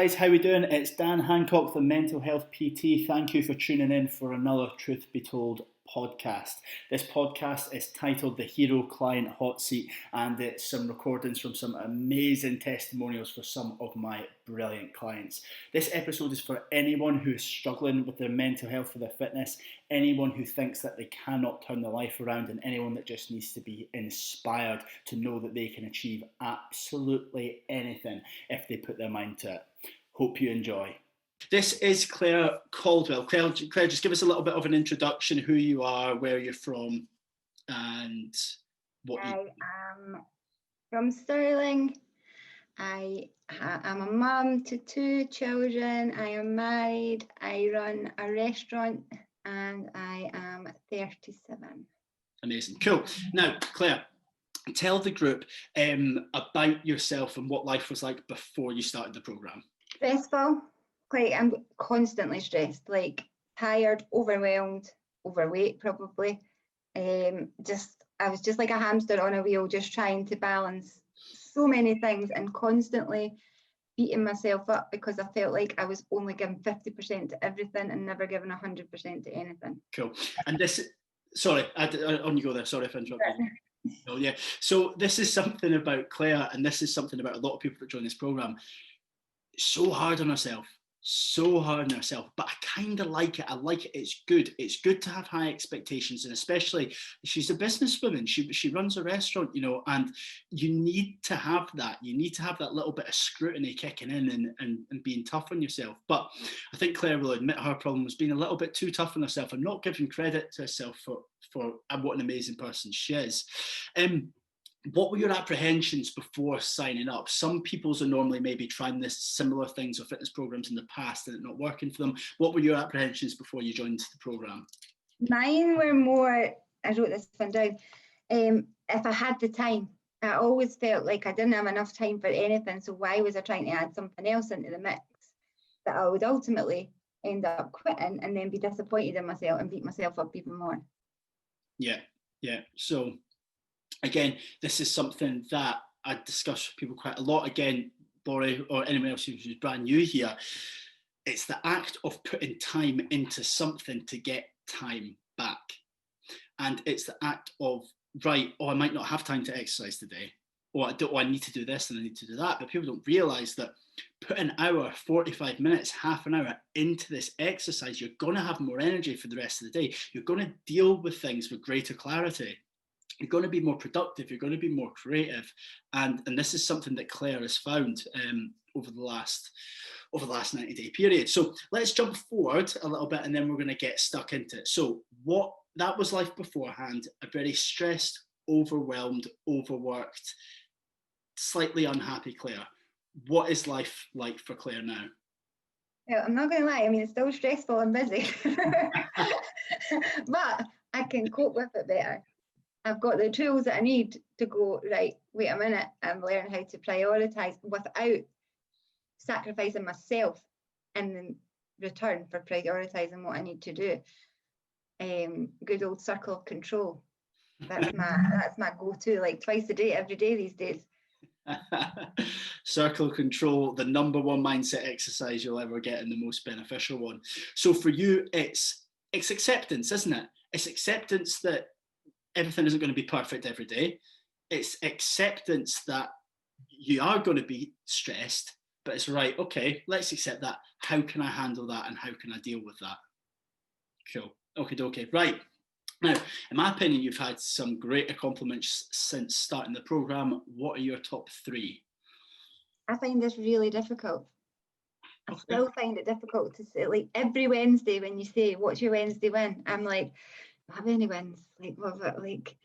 guys, how we doing? It's Dan Hancock, the Mental Health PT. Thank you for tuning in for another Truth Be Told podcast. This podcast is titled The Hero Client Hot Seat, and it's some recordings from some amazing testimonials for some of my brilliant clients. This episode is for anyone who is struggling with their mental health or their fitness, anyone who thinks that they cannot turn their life around, and anyone that just needs to be inspired to know that they can achieve absolutely anything if they put their mind to it. Hope you enjoy. This is Claire Caldwell. Claire, just give us a little bit of an introduction, who you are, where you're from, and what you... I am from Stirling. I am a mum to 2 children. I am married. I run a restaurant and I am 37. Amazing. Cool. Now, Claire, tell the group about yourself and what life was like before you started the programme. Stressful. Like, I'm constantly stressed, like tired, overwhelmed, overweight probably. I was just like a hamster on a wheel, just trying to balance so many things and constantly beating myself up because I felt like I was only giving 50% to everything and never giving 100% to anything. Cool. And this, sorry, on you go there. Sorry if I interrupted you. Oh, yeah. So this is something about Claire, and this is something about a lot of people that join this programme. So hard on herself. But I kind of like it. I like it. It's good to have high expectations, and especially she's a businesswoman. She runs a restaurant, and you need to have that. You need to have that little bit of scrutiny kicking in and being tough on yourself. But I think Claire will admit her problem was being a little bit too tough on herself and not giving credit to herself for what an amazing person she is. What were your apprehensions before signing up? Some people's are normally maybe trying this similar things or fitness programs in the past and it not working for them. What were your apprehensions before you joined the program? Mine were more, I wrote this one down, if I had the time. I always felt like I didn't have enough time for anything, so why was I trying to add something else into the mix that I would ultimately end up quitting and then be disappointed in myself and beat myself up even more. Yeah. So again, this is something that I discuss with people quite a lot. Again, Bori or anyone else who's brand new here, it's the act of putting time into something to get time back. And it's the act of, right, I might not have time to exercise today, or I need to do this and I need to do that. But people don't realise that put an hour, 45 minutes, half an hour into this exercise, you're going to have more energy for the rest of the day. You're going to deal with things with greater clarity. You're going to be more productive, you're going to be more creative, and this is something that Claire has found over the last 90-day period. So let's jump forward a little bit and then we're going to get stuck into it. So what that was life beforehand, a very stressed, overwhelmed, overworked, slightly unhappy Claire. What is life like for Claire now? Well, I'm not going to lie, I mean, it's still stressful and busy, but I can cope with it better. I've got the tools that I need to go, right, wait a minute, and learn how to prioritise without sacrificing myself in return for prioritising what I need to do. Good old circle of control. That's my go-to, like twice a day, every day these days. Circle of control, the number one mindset exercise you'll ever get and the most beneficial one. So for you, it's acceptance, isn't it? It's acceptance that everything isn't going to be perfect every day. It's acceptance that you are going to be stressed, but it's right, okay, let's accept that. How can I handle that and how can I deal with that? Cool. Okay. Right. Now, in my opinion, you've had some great accomplishments since starting the programme. What are your top 3? I find this really difficult. I still find it difficult to say, like every Wednesday when you say, what's your Wednesday win? I'm like, have any wins? Like, what about, like,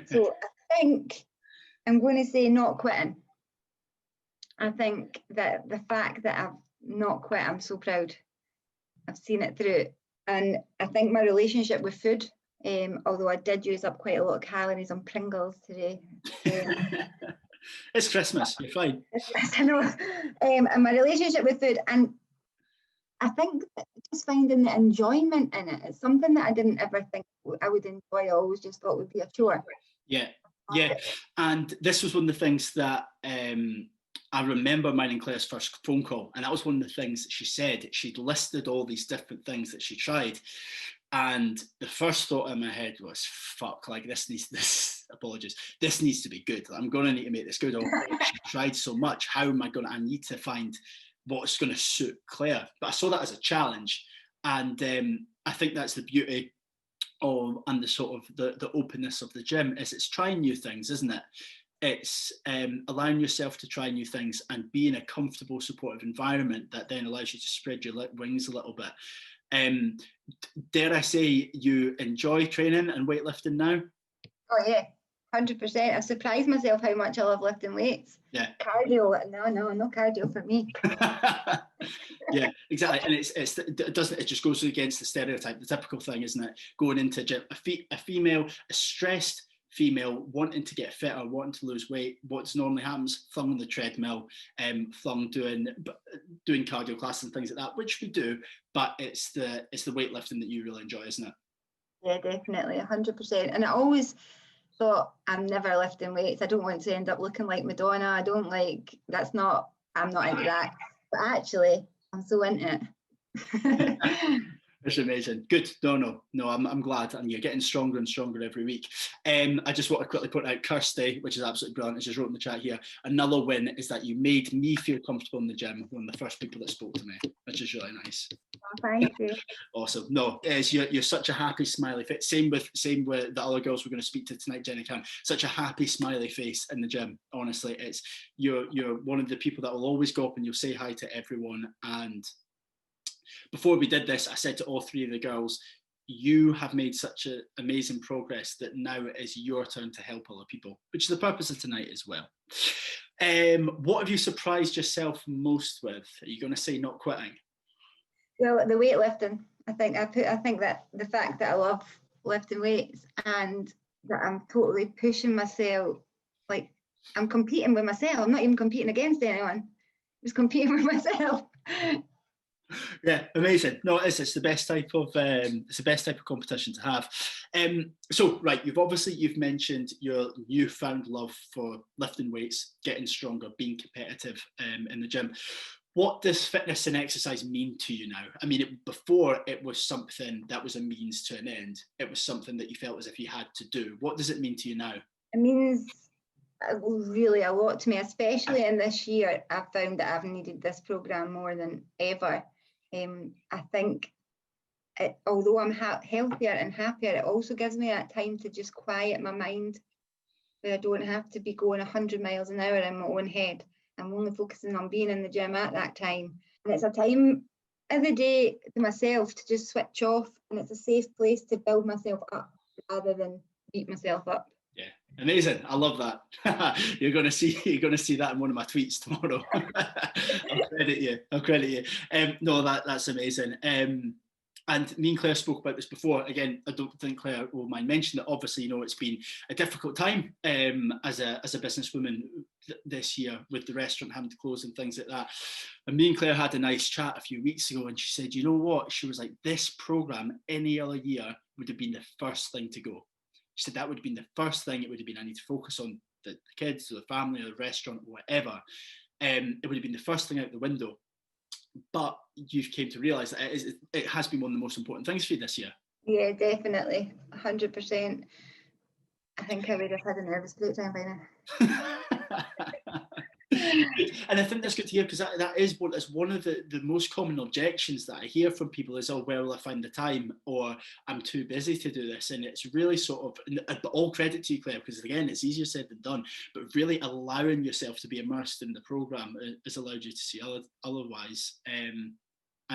so I think I'm going to say not quitting. I think that the fact that I've not quit, I'm so proud. I've seen it through. And I think my relationship with food, although I did use up quite a lot of calories on Pringles today. It's Christmas, you're fine. I know. And my relationship with food, and I think just finding the enjoyment in it is something that I didn't ever think I would enjoy. I always just thought would be a chore. Yeah. And this was one of the things that I remember mine and Claire's first phone call, and that was one of the things that she said. She'd listed all these different things that she tried, and the first thought in my head was, "Fuck! Like this apologies. This needs to be good. I'm going to need to make this good." She tried so much. How am I going to? I need to find what's going to suit Claire. But I saw that as a challenge, and I think that's the beauty of, and the sort of the openness of the gym, is it's trying new things, isn't it? It's allowing yourself to try new things and be in a comfortable, supportive environment that then allows you to spread your wings a little bit. Dare I say you enjoy training and weightlifting now? Oh yeah, 100%. I've surprised myself how much I love lifting weights. Yeah. Cardio, no cardio for me. Yeah, exactly. And it just goes against the stereotype, the typical thing, isn't it? Going into gym, a female, a stressed female wanting to get fitter, wanting to lose weight, what normally happens, thumb on the treadmill, thumb doing cardio classes and things like that, which we do, but it's the weightlifting that you really enjoy, isn't it? Yeah, definitely, 100%. And I always thought, I'm never lifting weights. I don't want to end up looking like Madonna. I'm not into that. But actually, I'm so into it. It's amazing. Good. No. I'm glad, and you're getting stronger and stronger every week. I just want to quickly point out Kirsty, which is absolutely brilliant. I just wrote in the chat here. Another win is that you made me feel comfortable in the gym. One of the first people that spoke to me, which is really nice. Oh, thank you. Awesome. No, you're such a happy, smiley face. Same with the other girls we're going to speak to tonight, Jenny Cam. Such a happy, smiley face in the gym. Honestly, you're one of the people that will always go up and you'll say hi to everyone. And before we did this, I said to all three of the girls, you have made such an amazing progress that now it is your turn to help other people, which is the purpose of tonight as well. What have you surprised yourself most with? Are you going to say not quitting? Well, the weightlifting. I think that the fact that I love lifting weights and that I'm totally pushing myself, like I'm competing with myself. I'm not even competing against anyone. I'm just competing with myself. Yeah, amazing. No, it's the best type of competition to have. So right, you've mentioned your newfound love for lifting weights, getting stronger, being competitive in the gym. What does fitness and exercise mean to you now? I mean, before it was something that was a means to an end. It was something that you felt as if you had to do. What does it mean to you now? It means really a lot to me, especially in this year. I've found that I've needed this program more than ever. I think although I'm healthier and happier, it also gives me that time to just quiet my mind, where I don't have to be going 100 miles an hour in my own head. I'm only focusing on being in the gym at that time. And it's a time every day to myself to just switch off, and it's a safe place to build myself up rather than beat myself up. Yeah, amazing. I love that. You're going to see that in one of my tweets tomorrow. I'll credit you. No, that's amazing. And me and Claire spoke about this before. Again, I don't think Claire will mind mentioning that. Obviously, it's been a difficult time as a businesswoman this year, with the restaurant having to close and things like that. And me and Claire had a nice chat a few weeks ago, and she said, you know what? She was like, this program any other year would have been the first thing to go. She said that would have been the first thing. It would have been, I need to focus on the kids or the family or the restaurant or whatever. It would have been the first thing out the window. But you've came to realise that it has been one of the most important things for you this year. Yeah, definitely, 100%. I think I would have had a nervous breakdown by now. And I think that's good to hear, because that is one of the most common objections that I hear from people is, oh, where will I find the time, or I'm too busy to do this. And it's really sort of, all credit to you, Claire, because again, it's easier said than done, but really allowing yourself to be immersed in the programme has allowed you to see otherwise, and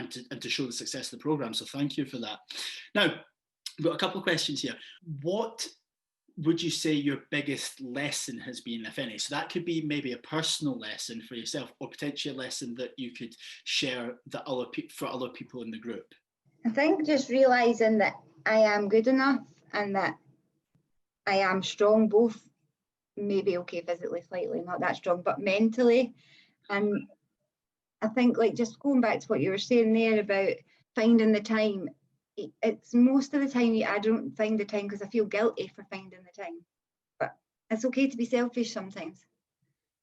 to show the success of the programme. So thank you for that. Now, we've got a couple of questions here. What would you say your biggest lesson has been, if any? So that could be maybe a personal lesson for yourself, or potentially a lesson that you could share for other people in the group. I think just realising that I am good enough and that I am strong, both maybe physically slightly not that strong, but mentally. And I think, like, just going back to what you were saying there about finding the time, it's most of the time I don't find the time because I feel guilty for finding the time. But it's okay to be selfish sometimes.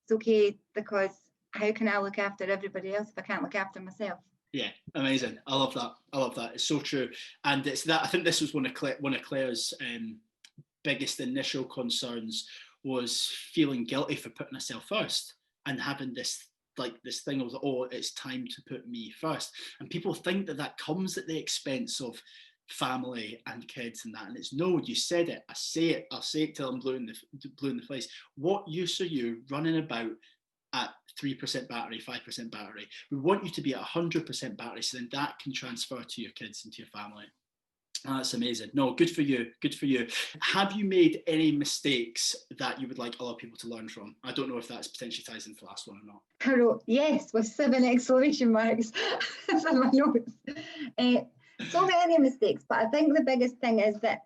It's okay, because how can I look after everybody else if I can't look after myself? Yeah, amazing. I love that. I love that. It's so true. And it's that, I think this was one of Claire's biggest initial concerns, was feeling guilty for putting herself first and having this thing of, oh, it's time to put me first. And people think that that comes at the expense of family and kids and that, and it's no. You said it. I'll say it till I'm blue in the face. What use are you running about at 3% battery, 5% battery? We want you to be at 100% battery, so then that can transfer to your kids and to your family. Oh, that's amazing. No, good for you. Good for you. Have you made any mistakes that you would like other people to learn from? I don't know if that's potentially ties into the last one or not. I wrote yes with 7 exclamation marks. That's in my notes. So many mistakes, but I think the biggest thing is that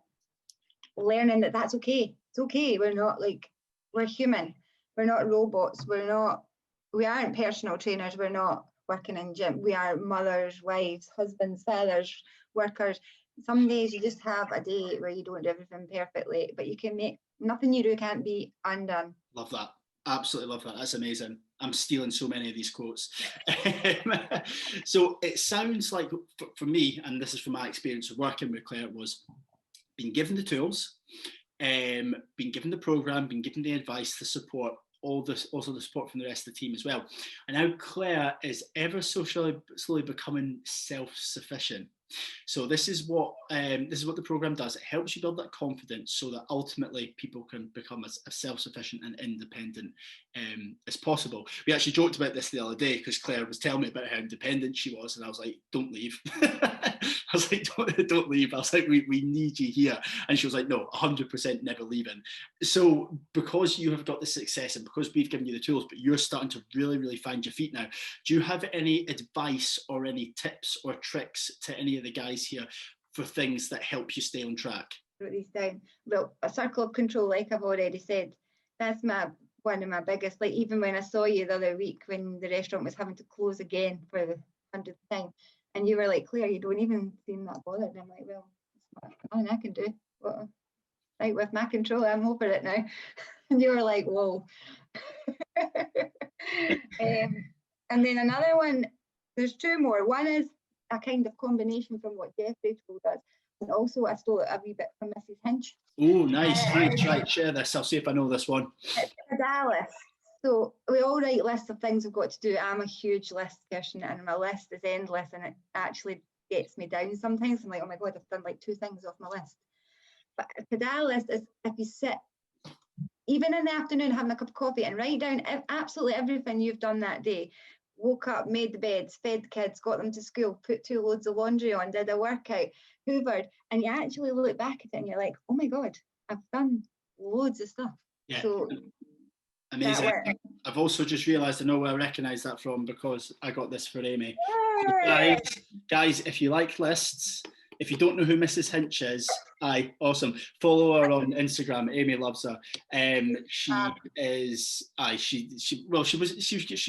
learning that that's okay. It's okay. We're human. We're not robots. We aren't personal trainers. We're not working in gym. We are mothers, wives, husbands, fathers, workers. Some days you just have a day where you don't do everything perfectly, but you can make nothing you do can't be undone. Love that. Absolutely love that. That's amazing. I'm stealing so many of these quotes. So it sounds like, for me, and this is from my experience of working with Claire, was being given the tools, being given the program, being given the advice, the support, also the support from the rest of the team as well. And now Claire is ever so slowly becoming self-sufficient. So this is what the program does. It helps you build that confidence so that ultimately people can become as self-sufficient and independent as possible. We actually joked about this the other day because Claire was telling me about how independent she was, and I was like, don't leave. I was like, don't leave. I was like, we need you here. And she was like, no, 100% never leaving. So because you have got the success and because we've given you the tools, but you're starting to really, really find your feet now, do you have any advice or any tips or tricks to any of the guys here for things that help you stay on track? Wrote these down. Well, a circle of control, like I've already said, that's one of my biggest. Like even when I saw you the other week when the restaurant was having to close again for the 100th time, and you were like, Claire, you don't even seem that bothered. And I'm like, well, it's nothing I can do. Well, right, with my control, I'm over it now. And you were like, whoa. And then another one, there's two more. One is a kind of combination from what Jeffrey told us, and also I stole it a wee bit from Mrs. Hinch. Oh, nice. Right, share this. I'll see if I know this one. It's a Dallas. So we all write lists of things we've got to do. I'm a huge list person, and my list is endless, and it actually gets me down sometimes. I'm like, oh my God, I've done like 2 things off my list. But a Padala list is if you sit, even in the afternoon, having a cup of coffee and write down absolutely everything you've done that day. Woke up, made the beds, fed the kids, got them to school, put 2 loads of laundry on, did a workout, hoovered, and you actually look back at it and you're like, oh my God, I've done loads of stuff. Yeah. So amazing. I've also just realised I know where I recognise that from because I got this for Amy. So guys, if you like lists, if you don't know who Mrs. Hinch is, awesome. Follow her on Instagram. Amy loves her. She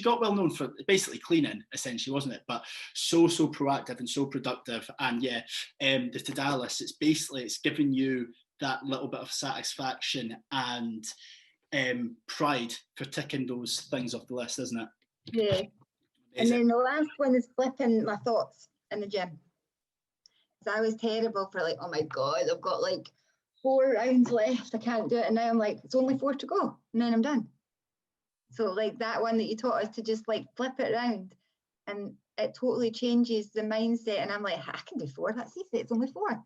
got well known for basically cleaning, essentially, wasn't it? But so proactive and so productive. And yeah, the to-do list, it's giving you that little bit of satisfaction and pride for ticking those things off the list, isn't it? Yeah. Amazing. And then the last one is flipping my thoughts in the gym. I was terrible for like, oh my God, I've got like 4 rounds left. I can't do it. And now I'm like, it's only 4 to go. And then I'm done. So like that one that you taught us to just like flip it around, and it totally changes the mindset. And I'm like, I can do 4. That's easy. It's only 4.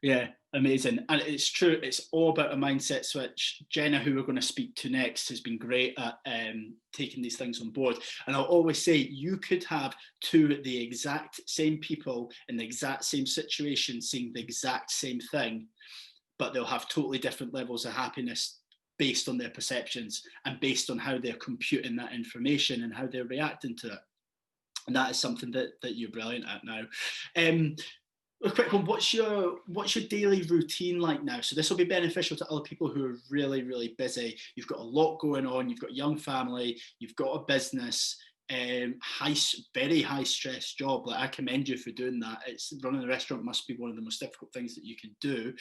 Yeah, amazing. And it's true. It's all about a mindset switch. Jenna, who we're going to speak to next, has been great at taking these things on board. And I'll always say you could have 2 the exact same people in the exact same situation saying the exact same thing, but they'll have totally different levels of happiness based on their perceptions and based on how they're computing that information and how they're reacting to it. And that is something that you're brilliant at now. A quick one, what's your daily routine like now? So this will be beneficial to other people who are really, really busy. You've got a lot going on, you've got a young family, you've got a business, very high stress job. Like, I commend you for doing that. It's running a restaurant must be one of the most difficult things that you can do.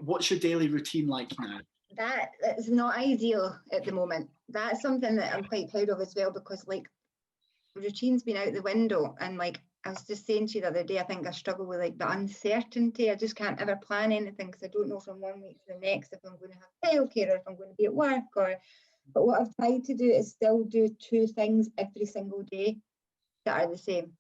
What's your daily routine like now? That is not ideal at the moment. That's something that I'm quite proud of as well, because like routine's been out the window. And like I was just saying to you the other day, I think I struggle with like the uncertainty. I just can't ever plan anything because I don't know from one week to the next if I'm going to have childcare or if I'm going to be at work. But what I've tried to do is still do 2 things every single day that are the same.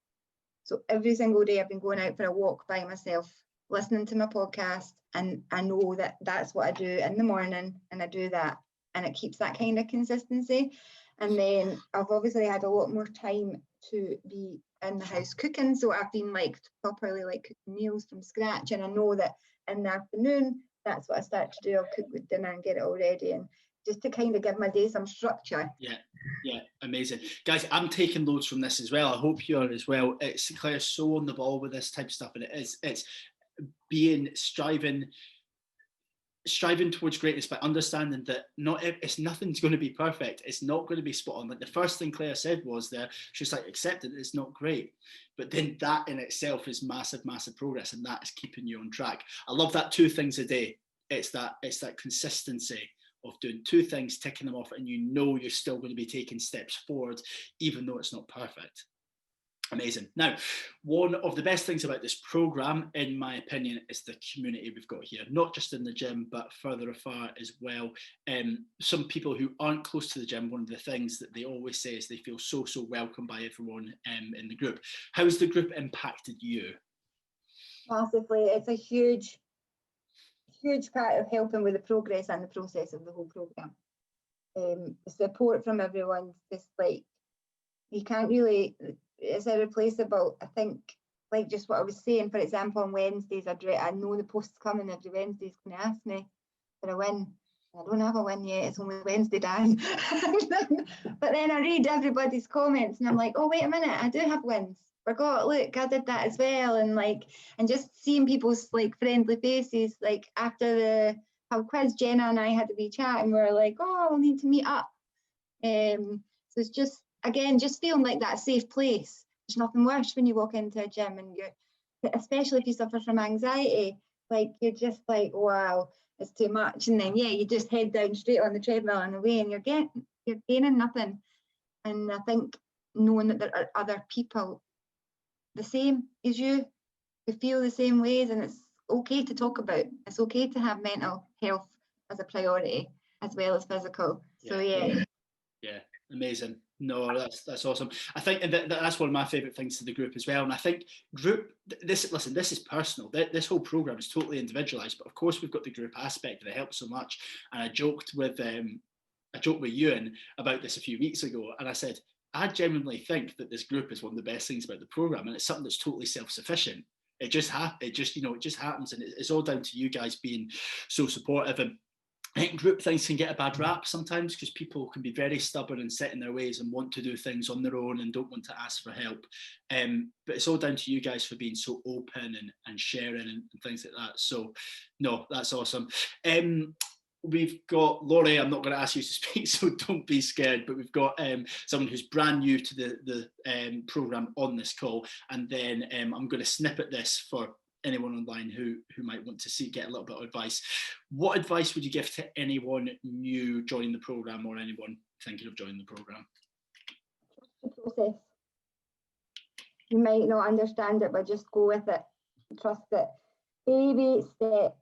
So every single day I've been going out for a walk by myself, listening to my podcast, and I know that that's what I do in the morning, and I do that, and it keeps that kind of consistency. And then I've obviously had a lot more time to be in the house cooking, so I've been like properly like cooking meals from scratch, and I know that in the afternoon that's what I start to do. I'll cook with dinner and get it all ready, and just to kind of give my day some structure. Yeah, amazing. Guys, I'm taking loads from this as well. I hope you are as well. It's Claire's so on the ball with this type of stuff, and it's being striving towards greatness, by understanding that nothing's going to be perfect. It's not going to be spot on. Like the first thing Claire said was there, she's like, accept it, it's not great. But then that in itself is massive progress, and that is keeping you on track. I love that 2 things a day. It's that consistency of doing 2 things, ticking them off, and you know you're still going to be taking steps forward, even though it's not perfect. Amazing. Now, one of the best things about this program, in my opinion, is the community we've got here, not just in the gym, but further afar as well. Some people who aren't close to the gym, one of the things that they always say is they feel so welcome by everyone in the group. How's the group impacted you? Massively. It's a huge part of helping with the progress and the process of the whole program. The support from everyone, just like, you can't really, it's irreplaceable. I think, like just what I was saying, for example, on Wednesdays, I know the post's coming every Wednesday's going to ask me for a win. I don't have a win yet, it's only Wednesday, Dan. But then I read everybody's comments and I'm like, oh, wait a minute, I do have wins. Forgot, look, I did that as well. And just seeing people's like friendly faces, like after the pub quiz, Jenna and I had a wee chat and we were like, oh, we'll need to meet up. So it's just, again, just feeling like that safe place. There's nothing worse when you walk into a gym and especially if you suffer from anxiety, like you're just like, wow, it's too much. And then, you just head down straight on the treadmill and away, and you're gaining nothing. And I think knowing that there are other people the same as you, who feel the same ways, and it's okay to talk about. It's okay to have mental health as a priority as well as physical. So yeah, amazing. No, that's awesome. I think that's one of my favorite things to the group as well. And I think this is personal. This whole program is totally individualized, but of course we've got the group aspect that helps so much. And I joked with Ewan about this a few weeks ago, and I said, I genuinely think that this group is one of the best things about the program, and it's something that's totally self-sufficient. It just happens, and it's all down to you guys being so supportive. And I think group things can get a bad rap sometimes because people can be very stubborn and set in their ways and want to do things on their own and don't want to ask for help. But it's all down to you guys for being so open and sharing and things like that. So, no, that's awesome. We've got Laurie. I'm not going to ask you to speak, so don't be scared. But we've got someone who's brand new to the program on this call, and then I'm going to snippet this for anyone online who might want to get a little bit of advice. What advice would you give to anyone new joining the program or anyone thinking of joining the program? The process. You might not understand it, but just go with it. Trust it. Baby steps.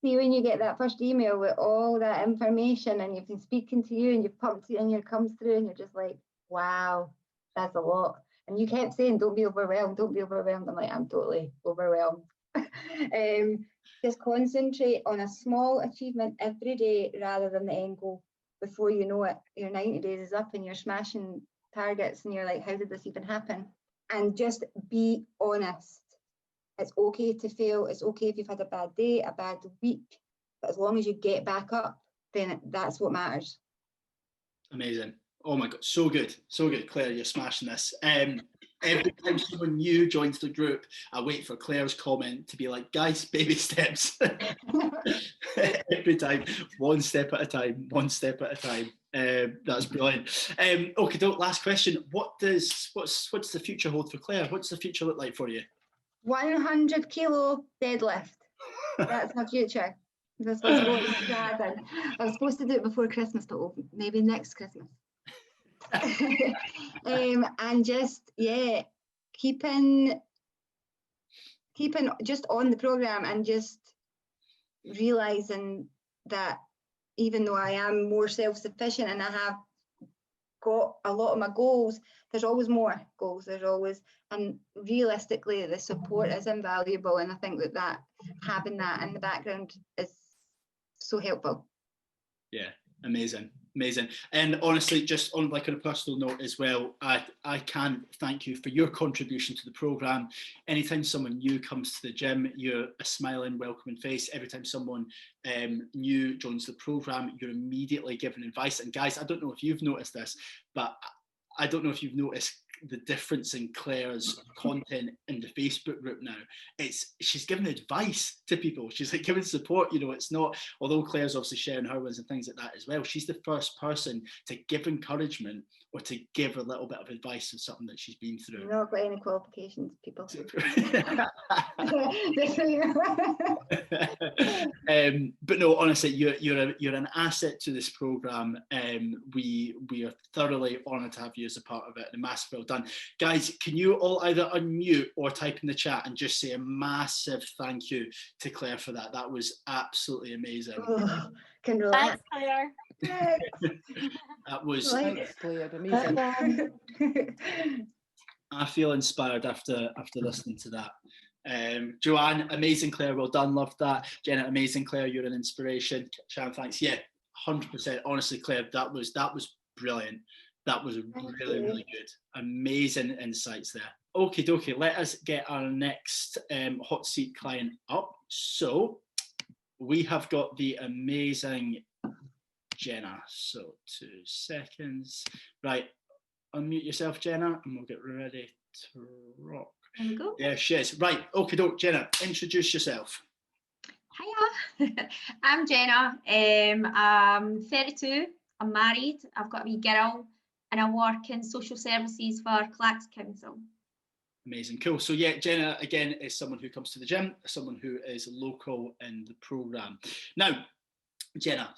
See, when you get that first email with all that information and you've been speaking to you and you've pumped it and it comes through and you're just like, wow, that's a lot. And you kept saying, don't be overwhelmed. I'm like, I'm totally overwhelmed. Just concentrate on a small achievement every day rather than the end goal. Before you know it, your 90 days is up and you're smashing targets and you're like, how did this even happen? And just be honest. It's okay to fail. It's okay if you've had a bad day, a bad week, but as long as you get back up, then that's what matters. Amazing. Oh my God, so good. Claire, you're smashing this. Every time someone new joins the group, I wait for Claire's comment to be like, guys, baby steps. Every time, one step at a time. That's brilliant. Okay, last question. What's the future hold for Claire? What's the future look like for you? 100 kilo deadlift. That's my future. This was what I was supposed to do it before Christmas, but maybe next Christmas. And just, yeah, keeping just on the program and just realizing that even though I am more self-sufficient and I have got a lot of my goals, there's always more goals. There's always, and realistically, the support is invaluable. And I think that having that in the background is so helpful. Yeah, amazing. And honestly, just on like on a personal note as well, I can't thank you for your contribution to the program. Anytime someone new comes to the gym, you're a smiling, welcoming face. Every time someone new joins the program, you're immediately given advice. And guys, I don't know if you've noticed this, but I don't know if you've noticed the difference in Claire's content in the Facebook group now. She's giving advice to people. She's like giving support. You know, it's not, although Claire's obviously sharing her wins and things like that as well, she's the first person to give encouragement or to give a little bit of advice on something that she's been through. You've not got any qualifications, people. But no, honestly, you're an asset to this program. We are thoroughly honoured to have you as a part of it, and a massive well done, guys. Can you all either unmute or type in the chat and just say a massive thank you to Claire for that? That was absolutely amazing. Oh, can relax. Thanks, Claire. That was. Thanks, Claire. Amazing. I feel inspired after listening to that. Joanne, amazing. Claire, well done, loved that. Jenna, amazing. Claire, you're an inspiration. Sharon, thanks. Yeah, 100%. Honestly, Claire, that was brilliant. That was really good. Amazing insights there. Okie dokie, let us get our next hot seat client up. So we have got the amazing Jenna. So 2 seconds. Right, unmute yourself, Jenna, and we'll get ready to rock. There we go. There she is. Right, okie doke, Jenna, introduce yourself. Hiya, I'm Jenna. I'm 32. I'm married. I've got a wee girl, and I work in social services for Clacks Council. Amazing, cool. So yeah, Jenna again is someone who comes to the gym, someone who is local in the program. Now, Jenna,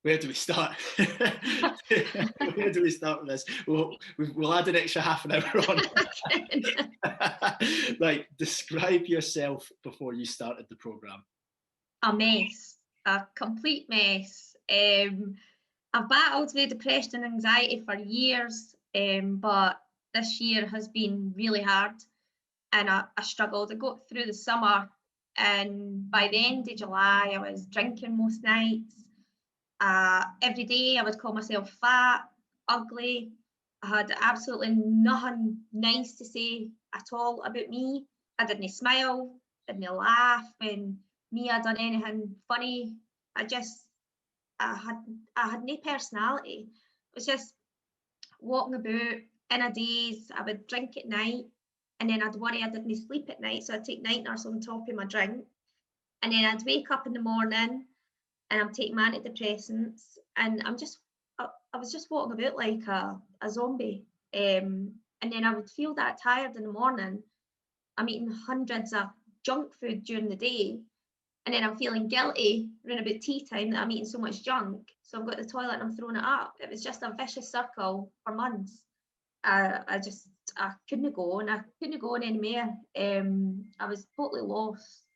where do we start? Where do we start with this? We'll add an extra half an hour on. Like, describe yourself before you started the program. A mess, a complete mess. I've battled with depression and anxiety for years, but this year has been really hard, and I struggled. I got through the summer, and by the end of July, I was drinking most nights. Every day I would call myself fat, ugly. I had absolutely nothing nice to say at all about me. I didn't smile, didn't laugh when me had done anything funny. I had no personality. It was just walking about in a daze. I would drink at night, and then I'd worry I didn't sleep at night, so I'd take night nurse on top of my drink, and then I'd wake up in the morning and I'm taking my antidepressants, and I was just walking about like a zombie. And then I would feel that tired in the morning. I'm eating hundreds of junk food during the day, and then I'm feeling guilty around about tea time that I'm eating so much junk. So I've got the toilet and I'm throwing it up. It was just a vicious circle for months. I couldn't go on. I couldn't go on anymore. I was totally lost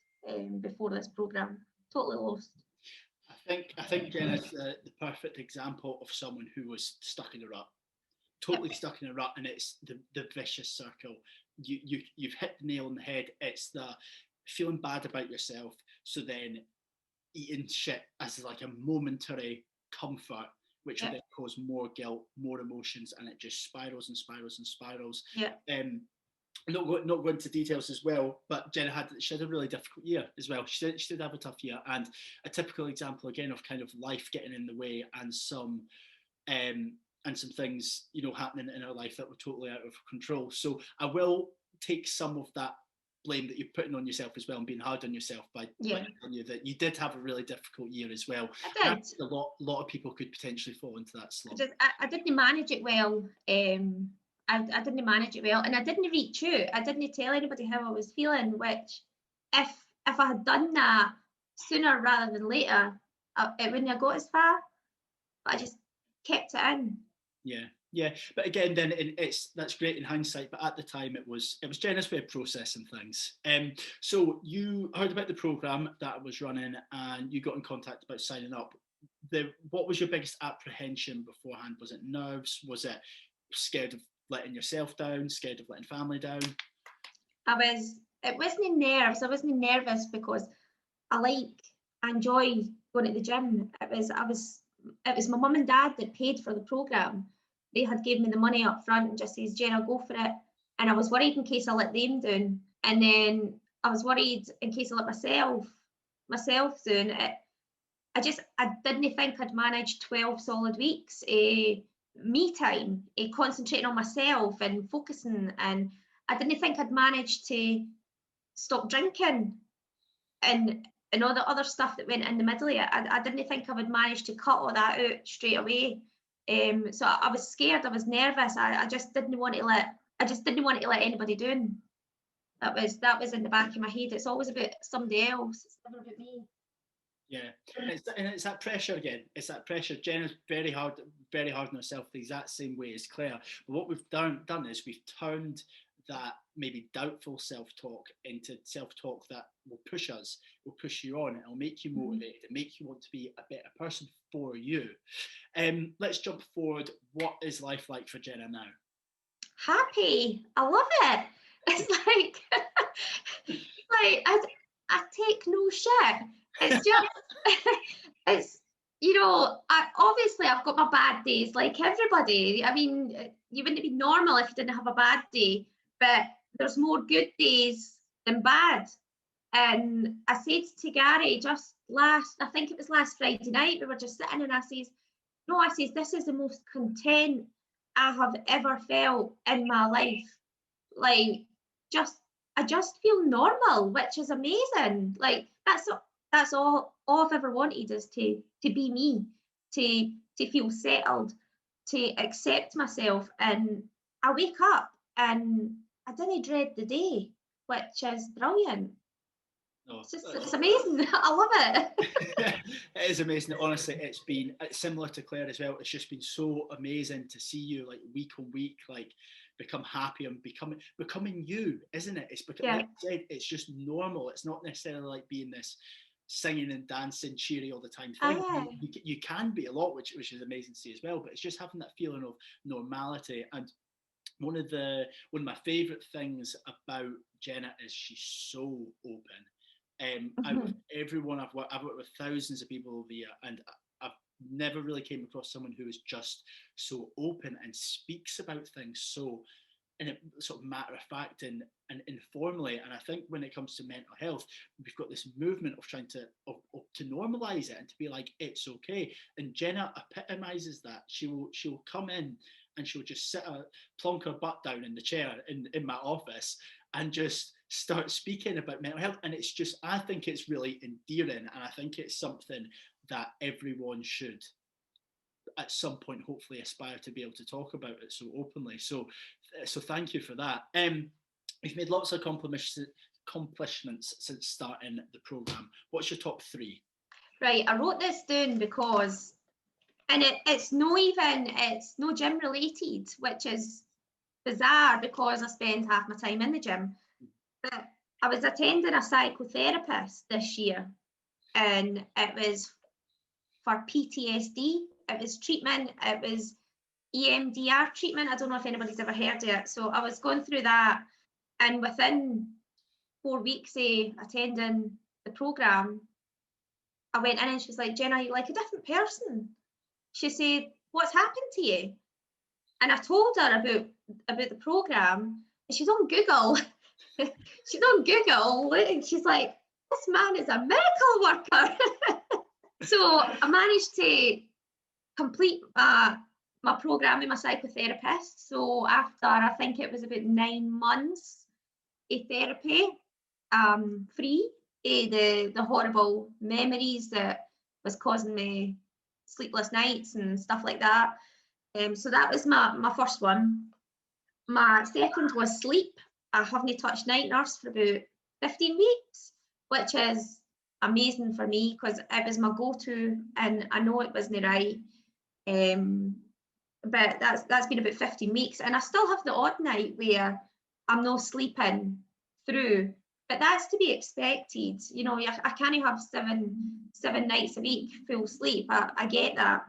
before this program. Totally lost. I think Jenna's the perfect example of someone who was stuck in a rut, totally stuck in a rut, and it's the vicious circle. You've hit the nail on the head. It's the feeling bad about yourself, so then eating shit as like a momentary comfort, which will then cause more guilt, more emotions, and it just spirals and spirals and spirals. Yeah. Not go into details as well, but Jenna had a really difficult year as well. She did have a tough year, and a typical example again of kind of life getting in the way and some things, you know, happening in her life that were totally out of control. So I will take some of that blame that you're putting on yourself as well and being hard on yourself by telling you that you did have a really difficult year as well. I did. A lot of people could potentially fall into that slump. I didn't manage it well. I didn't manage it well, and I didn't reach out. I didn't tell anybody how I was feeling, which if I had done that sooner rather than later, it wouldn't have got as far. But I just kept it in. Yeah, Yeah, but again, then that's great in hindsight. But at the time, it was Jenna's way of processing things. So you heard about the program that was running, and you got in contact about signing up. What was your biggest apprehension beforehand? Was it nerves? Was it scared of letting yourself down? Scared of letting family down? It wasn't nerves. I wasn't nervous because I enjoy going to the gym. It was my mum and dad that paid for the program. They had given me the money up front and just says, Jenna, go for it. And I was worried in case I let them down. And then I was worried in case I let myself down. I didn't think I'd manage 12 solid weeks, me time, concentrating on myself and focusing. And I didn't think I'd manage to stop drinking and all the other stuff that went in the middle of it. I didn't think I would manage to cut all that out straight away. So I was scared, I was nervous. I just didn't want to let anybody down. That was in the back of my head. It's always about somebody else. It's never about me. Yeah, and it's that pressure again. It's that pressure. Jenna's very hard on herself the exact same way as Claire. But what we've done is we've turned that maybe doubtful self-talk into self-talk that will push us, will push you on. It'll make you motivated. It'll make you want to be a better person for you. Let's jump forward. What is life like for Jenna now? Happy. I love it. It's like I take no shit. It's just it's obviously I've got my bad days like everybody. I mean, you wouldn't be normal if you didn't have a bad day, but there's more good days than bad. And I said to Gary I think it was last Friday night, we were just sitting and I says, this is the most content I have ever felt in my life. Like, I just feel normal, which is amazing. Like, that's all I've ever wanted, is to be me, to feel settled, to accept myself. And I wake up and I didn't dread the day, which is brilliant. Oh, It's amazing. I love it. It is amazing. Honestly, it's similar to Claire as well. It's just been so amazing to see you, like, week on week, like, become happy and becoming you, isn't it? It's like I said, it's just normal. It's not necessarily like being this singing and dancing, cheery all the time thing. You can be a lot, which is amazing to see as well. But it's just having that feeling of normality. And one of my favourite things about Jenna is she's so open. Out of everyone I've worked with thousands of people over the year, and I've never really came across someone who is just so open and speaks about things so in a sort of matter of fact and informally. And I think when it comes to mental health, we've got this movement of trying to normalize it and to be like, it's okay. And Jenna epitomizes that. She'll come in and she'll just plonk her butt down in the chair in my office and just start speaking about mental health. And it's just, I think it's really endearing, and I think it's something that everyone should at some point hopefully aspire to be able to talk about it so openly. So thank you for that. We've made lots of accomplishments since starting the program. What's your top 3? Right, I wrote this down because, and it's no gym related, which is bizarre because I spend half my time in the gym. But I was attending a psychotherapist this year, and it was for PTSD. It was treatment. It was EMDR treatment. I don't know if anybody's ever heard of it. So I was going through that, and within 4 weeks of attending the program, I went in and she was like, Jenna, you're like a different person. She said, what's happened to you? And I told her about the program, and she's on Google. She's on Google, and she's like, this man is a miracle worker. So I managed to complete my program with my psychotherapist. So after, I think it was about 9 months of therapy, free of the horrible memories that was causing me sleepless nights and stuff like that. So that was my first one. My second was sleep. I haven't touched night nurse for about 15 weeks, which is amazing for me because it was my go-to, and I know it wasn't right. but that's been about 15 weeks, and I still have the odd night where I'm not sleeping through, but that's to be expected. You know, I can't have seven nights a week full sleep. I get that,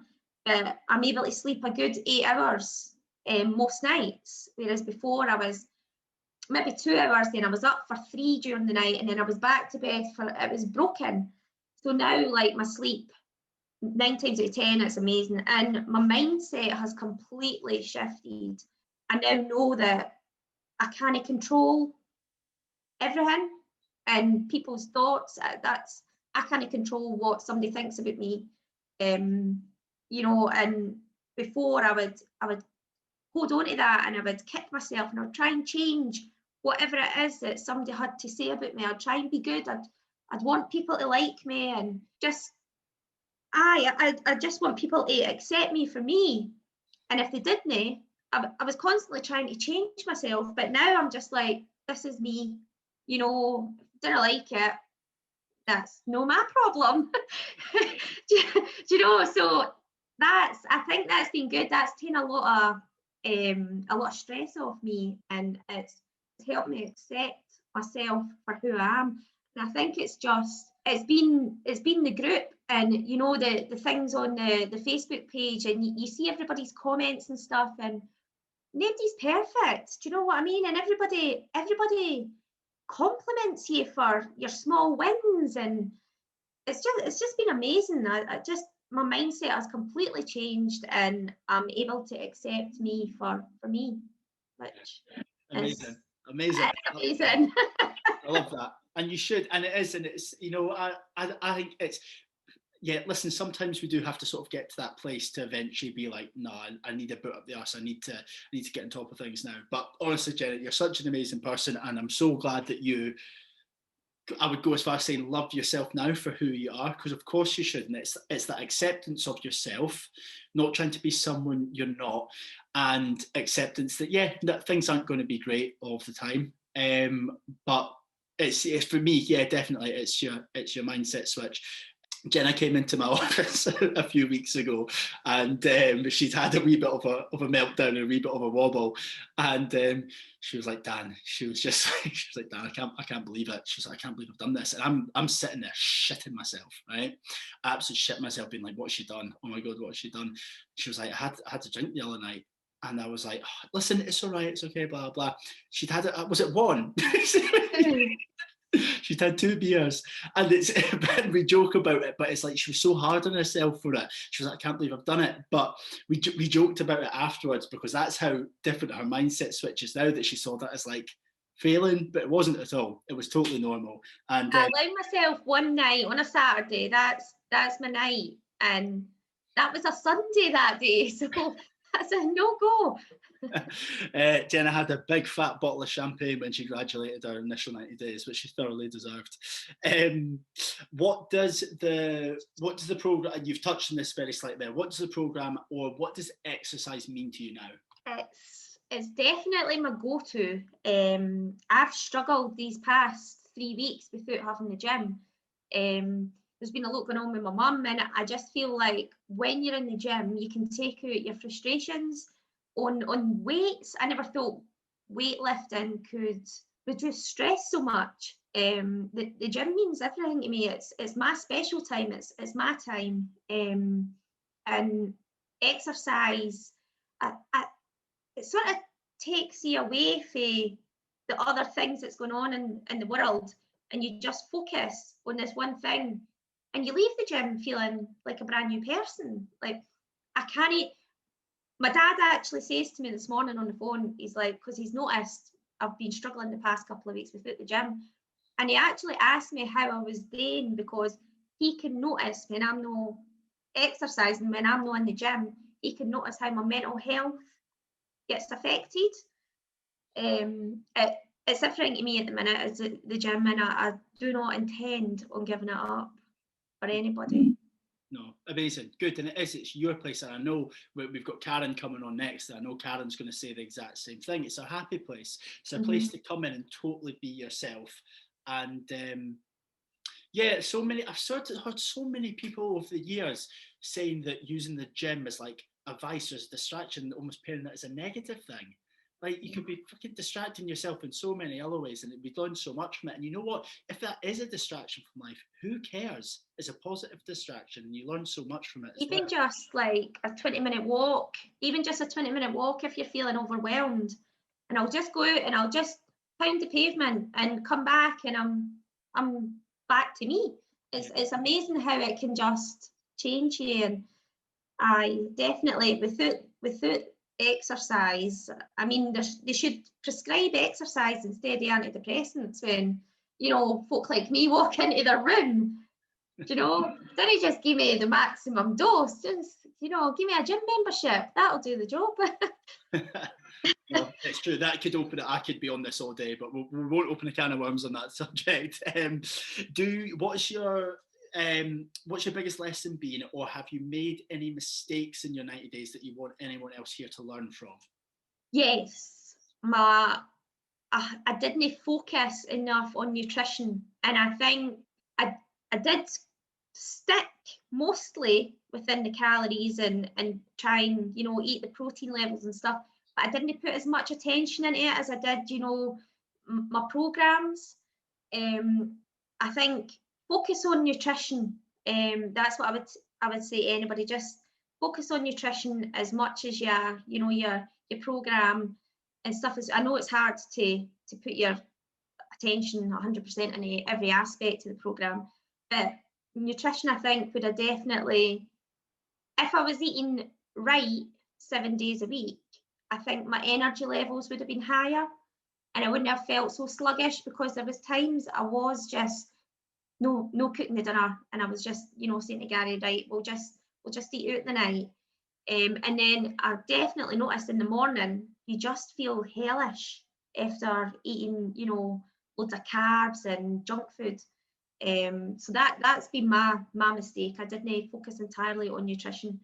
but I'm able to sleep a good 8 hours most nights, whereas before I was maybe 2 hours, then I was up for 3 during the night, and then I was back to bed for, it was broken. So now, like, my sleep, 9 times out of 10, it's amazing, and my mindset has completely shifted. I now know that I can't control everything and people's thoughts. I can't control what somebody thinks about me. You know, and before I would hold on to that, and I would kick myself, and I would try and change whatever it is that somebody had to say about me. I'd try and be good. I'd want people to like me, and just I just want people to accept me for me. And if they didn't, I was constantly trying to change myself. But now I'm just like, this is me. You know, didn't like it, that's no my problem. do you know? So I think that's been good. That's taken a lot of stress off me, and it's helped me accept myself for who I am. And I think it's been the group, and you know, the things on the Facebook page, and you see everybody's comments and stuff, and nobody's perfect. Do you know what I mean? And everybody compliments you for your small wins, and it's just been amazing. I just, my mindset has completely changed, and I'm able to accept me for me, which Amazing. is Amazing. amazing. I love that. And you should, and it is, and it's, you know, I think it's, yeah, listen, sometimes we do have to sort of get to that place to eventually be like, no, I need a boot up the arse. I need to get on top of things now. But honestly, Janet, you're such an amazing person, and I'm so glad that I would go as far as saying love yourself now for who you are, because of course you should. And it's that acceptance of yourself, not trying to be someone you're not, and acceptance that, yeah, that things aren't going to be great all the time. But it's for me, yeah, definitely it's your mindset switch. Jenna came into my office a few weeks ago, and she'd had a wee bit of a meltdown, a wee bit of a wobble, and she was like, Dan, she was like, Dan, I can't believe it. She was like, I can't believe I've done this, and I'm sitting there shitting myself, right? Absolutely shitting myself, being like, what's she done? Oh my God, what's she done? She was like, I had to drink the other night. And I was like, oh, listen, it's all right, it's okay, blah, blah. She'd had it, was it one? She'd had 2 beers, and we joke about it, but it's like she was so hard on herself for it. She was like, I can't believe I've done it. But we joked about it afterwards, because that's how different her mindset switches now, that she saw that as like failing, but it wasn't at all. It was totally normal. And I allowed myself one night on a Saturday. That's my night, and that was a Sunday that day, so that's a no-go. Jenna had a big fat bottle of champagne when she graduated her initial 90 days, which she thoroughly deserved. What does the program, and you've touched on this very slightly there, what does the program, or what does exercise mean to you now? It's definitely my go-to. I've struggled these past 3 weeks without having the gym. There's been a lot going on with my mum, and I just feel like when you're in the gym, you can take out your frustrations on weights. I never thought weightlifting could reduce stress so much. The gym means everything to me. It's my special time. It's my time. And exercise, it sort of takes you away from the other things that's going on in the world, and you just focus on this one thing, and you leave the gym feeling like a brand new person. Like, I can't. My dad actually says to me this morning on the phone, he's like, because he's noticed I've been struggling the past couple of weeks without the gym, and he actually asked me how I was doing, because he can notice when I'm not exercising, when I'm not in the gym, he can notice how my mental health gets affected. It's everything to me at the minute, is the gym, and I do not intend on giving it up for anybody. No, amazing, good, and it's your place, and I know we've got Karen coming on next, and I know Karen's going to say the exact same thing. It's a happy place. It's a place to come in and totally be yourself, and yeah, I've sort of heard so many people over the years saying that using the gym is like a vice or as a distraction, almost pairing that as a negative thing. Like, you could be fucking distracting yourself in so many other ways and it'd be done so much from it. And you know what? If that is a distraction from life, who cares? It's a positive distraction and you learn so much from it. Even just like a 20-minute walk, even just a 20-minute walk if you're feeling overwhelmed. And I'll just go out and I'll just pound the pavement and come back and I'm back to me. It's amazing how it can just change you. And I definitely, without exercise, I mean, they should prescribe exercise instead of antidepressants when, you know, folk like me walk into their room. You know, don't just give me the maximum dose, just, you know, give me a gym membership, that'll do the job. Well, it's true, that could open it. I could be on this all day, but we won't open a can of worms on that subject. What's your biggest lesson been, or have you made any mistakes in your 90 days that you want anyone else here to learn from? Yes, I didn't focus enough on nutrition, and I think I did stick mostly within the calories and try and, you know, eat the protein levels and stuff, but I didn't put as much attention into it as I did, you know, my programs. I think focus on nutrition. That's what I would say to anybody. Just focus on nutrition as much as your program and stuff. I know it's hard to put your attention 100% in every aspect of the program, but nutrition, I think, would have definitely, if I was eating right 7 days a week, I think my energy levels would have been higher and I wouldn't have felt so sluggish, because there was times I was just no cooking the dinner and I was just, you know, saying to Gary, right, we'll just eat out the night. And then I definitely noticed in the morning you just feel hellish after eating, you know, loads of carbs and junk food. So that's been my mistake. I didn't focus entirely on nutrition.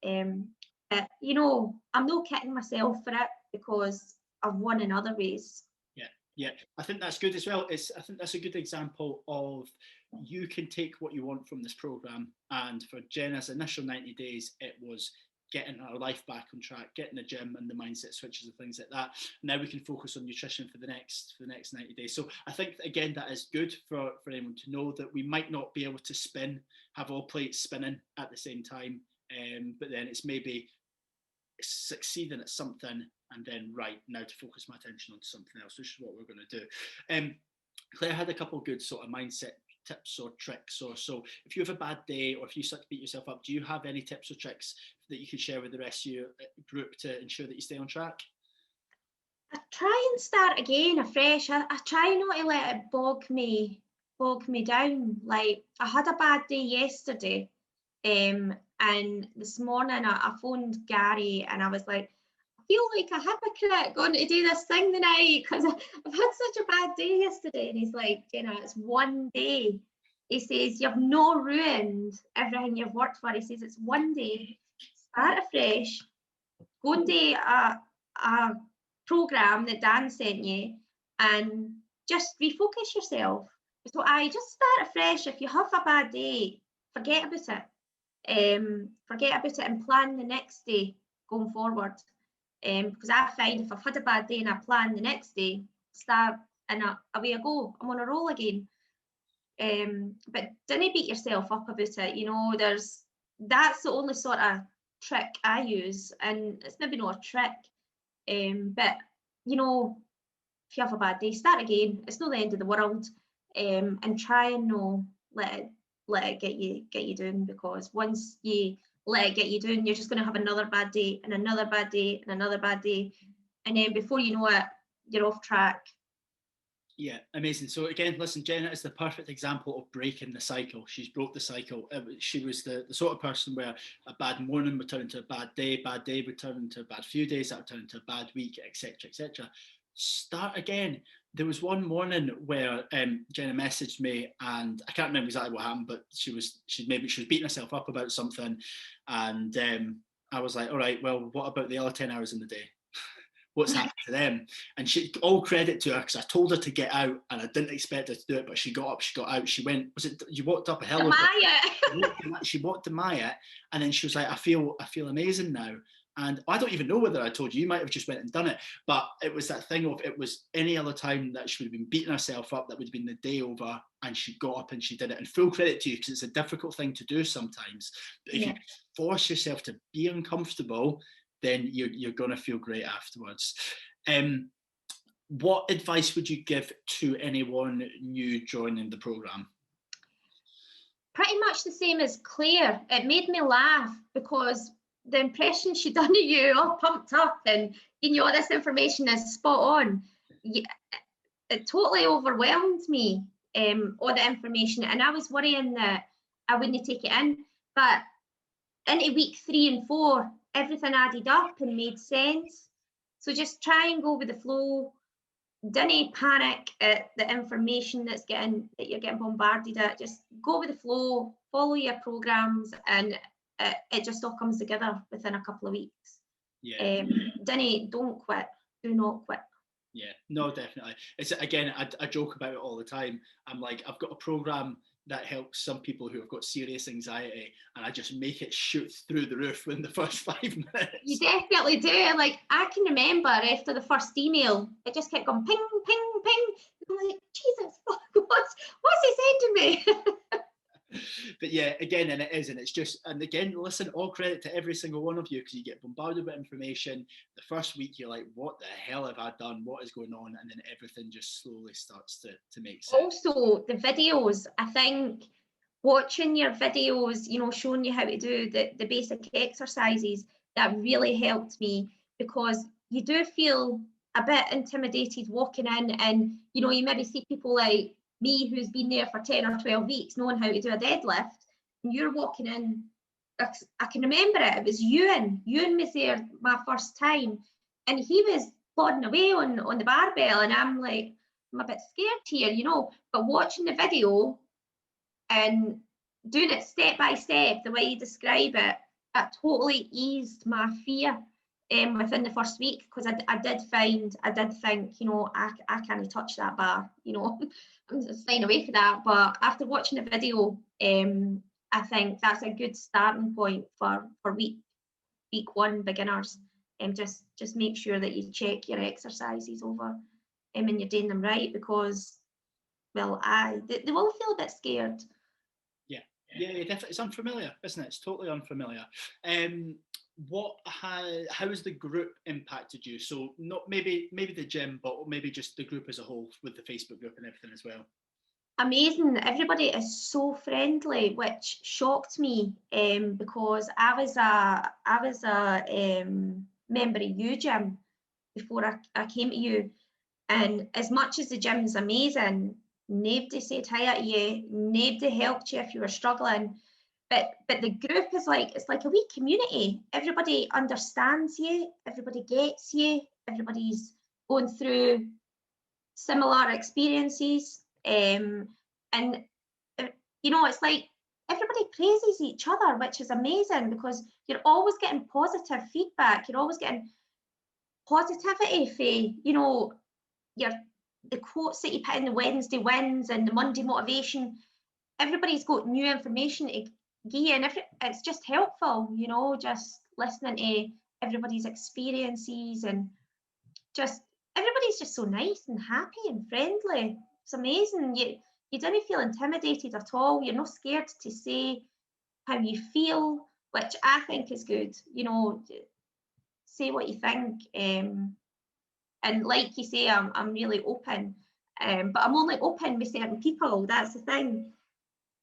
But, you know, I'm not kicking myself for it because I've won in other ways. Yeah, I think that's good as well. I think that's a good example of, you can take what you want from this program. And for Jenna's initial 90 days, it was getting her life back on track, getting the gym and the mindset switches and things like that. Now we can focus on nutrition for the next 90 days. So I think, again, that is good for anyone to know that we might not be able to have all plates spinning at the same time, but then it's maybe succeeding at something and then, right, now to focus my attention on something else, which is what we're going to do. Claire had a couple of good sort of mindset tips or tricks, or so. If you have a bad day or if you start to beat yourself up, do you have any tips or tricks that you could share with the rest of your group to ensure that you stay on track? I try and start again afresh. I try not to let it bog me down. Like, I had a bad day yesterday, and this morning I phoned Gary and I was like, I feel like a hypocrite going to do this thing tonight because I've had such a bad day yesterday. And he's like, Jenna, it's one day. He says, you've not ruined everything you've worked for. He says, it's one day. Start afresh. Go and do a program that Dan sent you and just refocus yourself. So I just start afresh. If you have a bad day, forget about it and plan the next day going forward. Because I find if I've had a bad day and I plan the next day, start and away I go. I'm on a roll again. But don't beat yourself up about it. You know, that's the only sort of trick I use, and it's maybe not a trick. But you know, if you have a bad day, start again. It's not the end of the world. And try and let it get you down, because once you let it get you down, you're just going to have another bad day and another bad day and another bad day, and then before you know it, you're off track. Yeah, amazing. So again, listen, Jenna is the perfect example of breaking the cycle. She's broke the cycle. She was the sort of person where a bad morning would turn into a bad day would turn into a bad few days, that would turn into a bad week, etc., etc. Start again. There was one morning where Jenna messaged me, and I can't remember exactly what happened, but she was beating herself up about something, and I was like, all right, well, what about the other 10 hours in the day? what's happened to them. And she, all credit to her, because I told her to get out and I didn't expect her to do it, but she got up, she got out, she went, was it, you walked up a hill? She walked to Maya, and then she was like, I feel amazing now. And I don't even know whether I told you, you might have just went and done it, but it was that thing of, it was any other time that she would have been beating herself up, that would have been the day over, and she got up and she did it. And full credit to you, because it's a difficult thing to do sometimes. But if you force yourself to be uncomfortable, then you're going to feel great afterwards. What advice would you give to anyone new joining the programme? Pretty much the same as Claire. It made me laugh because the impression she done of you, all pumped up, and you know, this information is spot on. It totally overwhelmed me, all the information, and I was worrying that I wouldn't take it in. But into week 3 and 4, everything added up and made sense. So just try and go with the flow. Don't panic at the information that you're getting bombarded at. Just go with the flow, follow your programs, and it just all comes together within a couple of weeks. Yeah. Don't quit. Do not quit. Yeah, no, definitely. It's, again, I joke about it all the time. I'm like, I've got a program that helps some people who have got serious anxiety, and I just make it shoot through the roof within the first 5 minutes. You definitely do. Like, I can remember after the first email, it just kept going ping, ping, ping. I'm like, Jesus, what's he sending me? But yeah, again, and it is, and it's just, and again, listen, all credit to every single one of you, because you get bombarded with information. The first week you're like, what the hell have I done? What is going on? And then everything just slowly starts to make sense. Also, the videos, I think watching your videos, you know, showing you how to do the basic exercises, that really helped me, because you do feel a bit intimidated walking in, and you know, you maybe see people like me who's been there for 10 or 12 weeks knowing how to do a deadlift, and you're walking in. I can remember it was Ewan was there my first time, and he was plodding away on the barbell, and I'm like, I'm a bit scared here, you know. But watching the video and doing it step by step, the way you describe it, it totally eased my fear within the first week, because I did think, you know, I can't touch that bar, you know. I'm just staying away from that. But after watching the video, I think that's a good starting point for week 1 beginners. Just make sure that you check your exercises over and you're doing them right, because, well, they will feel a bit scared. Yeah, definitely. It's unfamiliar, isn't it? It's totally unfamiliar. How has the group impacted you? So not maybe the gym, but maybe just the group as a whole, with the Facebook group and everything as well. Amazing. Everybody is so friendly, which shocked me, because I was a member of UGym before I came to you, and as much as the gym is amazing, nobody said hi at you, nobody helped you if you were struggling. But the group is like, it's like a wee community. Everybody understands you, everybody gets you, everybody's going through similar experiences. And you know, it's like everybody praises each other, which is amazing, because you're always getting positive feedback, you're always getting positivity for, you know, the quotes that you put in the Wednesday wins and the Monday motivation. Everybody's got new information to give you, and it's just helpful, you know, just listening to everybody's experiences, and just everybody's just so nice and happy and friendly. It's amazing. You don't feel intimidated at all. You're not scared to say how you feel, which I think is good. You know, say what you think. And like you say, I'm really open, but I'm only open with certain people. That's the thing.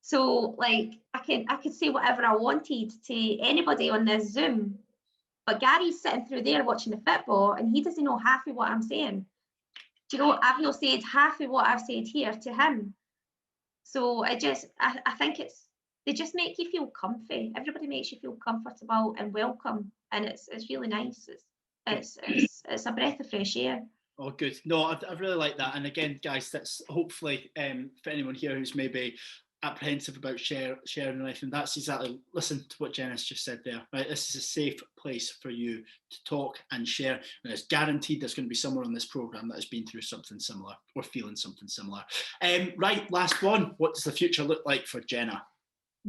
So like I could say whatever I wanted to anybody on this Zoom, but Gary's sitting through there watching the football, and he doesn't know half of what I'm saying. Do you know, I've not said half of what I've said here to him. So I think they just make you feel comfy. Everybody makes you feel comfortable and welcome, and it's really nice. It's a breath of fresh air. Oh, good. No, I really like that. And again, guys, that's hopefully for anyone here who's maybe apprehensive about sharing anything, that's exactly, listen to what Jenna's just said there, right? This is a safe place for you to talk and share, and it's guaranteed there's going to be someone on this programme that has been through something similar or feeling something similar. Right, last one. What does the future look like for Jenna?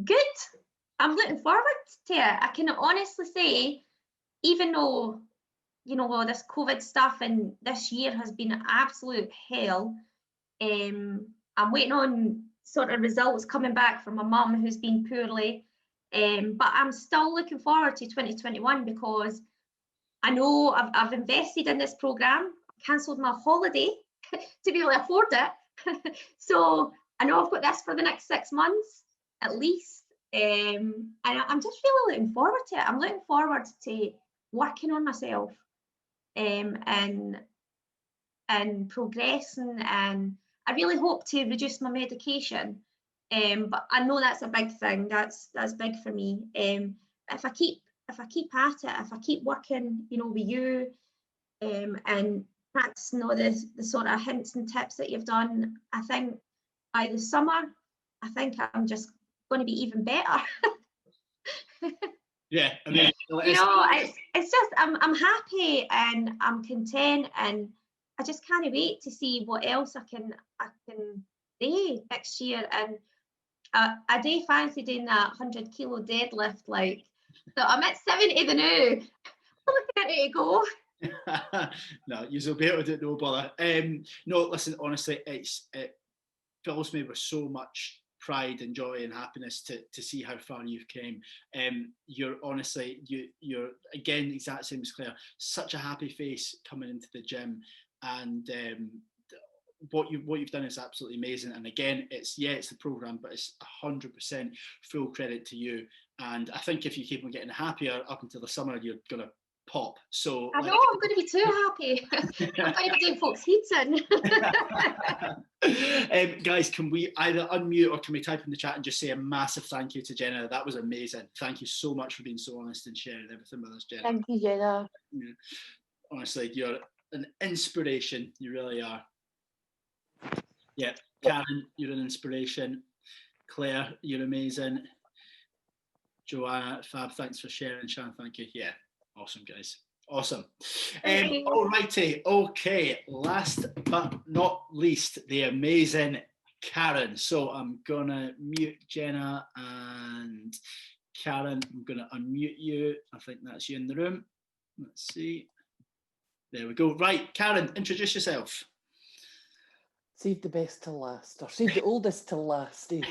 Good. I'm looking forward to it. I can honestly say, even though, you know, all this COVID stuff and this year has been an absolute hell, I'm waiting on sort of results coming back from my mum who's been poorly, but I'm still looking forward to 2021 because I know I've invested in this programme, cancelled my holiday to be able to afford it. So I know I've got this for the next 6 months at least, and I'm just really looking forward to it. I'm looking forward to working on myself, and progressing, and I really hope to reduce my medication, but I know that's a big thing. That's big for me. If I keep at it, if I keep working, you know, with you, and practicing all the sort of hints and tips that you've done, I think by the summer, I think I'm just going to be even better. Yeah, I mean, you know, it's just I'm happy and I'm content, and I just can't wait to see what else I can do next year. And I do fancy doing that 100-kilo deadlift. Like, so I'm at 70 the now. I'm looking at it to go. No, you'll be able to do it, no bother. No, listen, honestly, it fills me with so much pride and joy and happiness to see how far you've came. You're honestly, you're again exact same as Claire. Such a happy face coming into the gym, and what you've done is absolutely amazing. And again, it's the program, but it's 100% full credit to you. And I think if you keep on getting happier up until the summer, you're gonna pop. So I know, I'm going to be too happy. I'm going to be doing folks' heats in. Guys, can we either unmute or can we type in the chat and just say a massive thank you to Jenna? That was amazing. Thank you so much for being so honest and sharing everything with us, Jenna. Thank you, Jenna. Yeah. Honestly, you're an inspiration. You really are. Yeah, Karen, you're an inspiration. Claire, you're amazing. Joanna, fab, thanks for sharing. Shan, thank you. Yeah, awesome, guys. Awesome. Alrighty, okay. Last but not least, the amazing Karen. So I'm gonna mute Jenna and Karen. I'm gonna unmute you. I think that's you in the room. Let's see. There we go. Right, Karen, introduce yourself. Save the best till last, or save the oldest till last. Eh?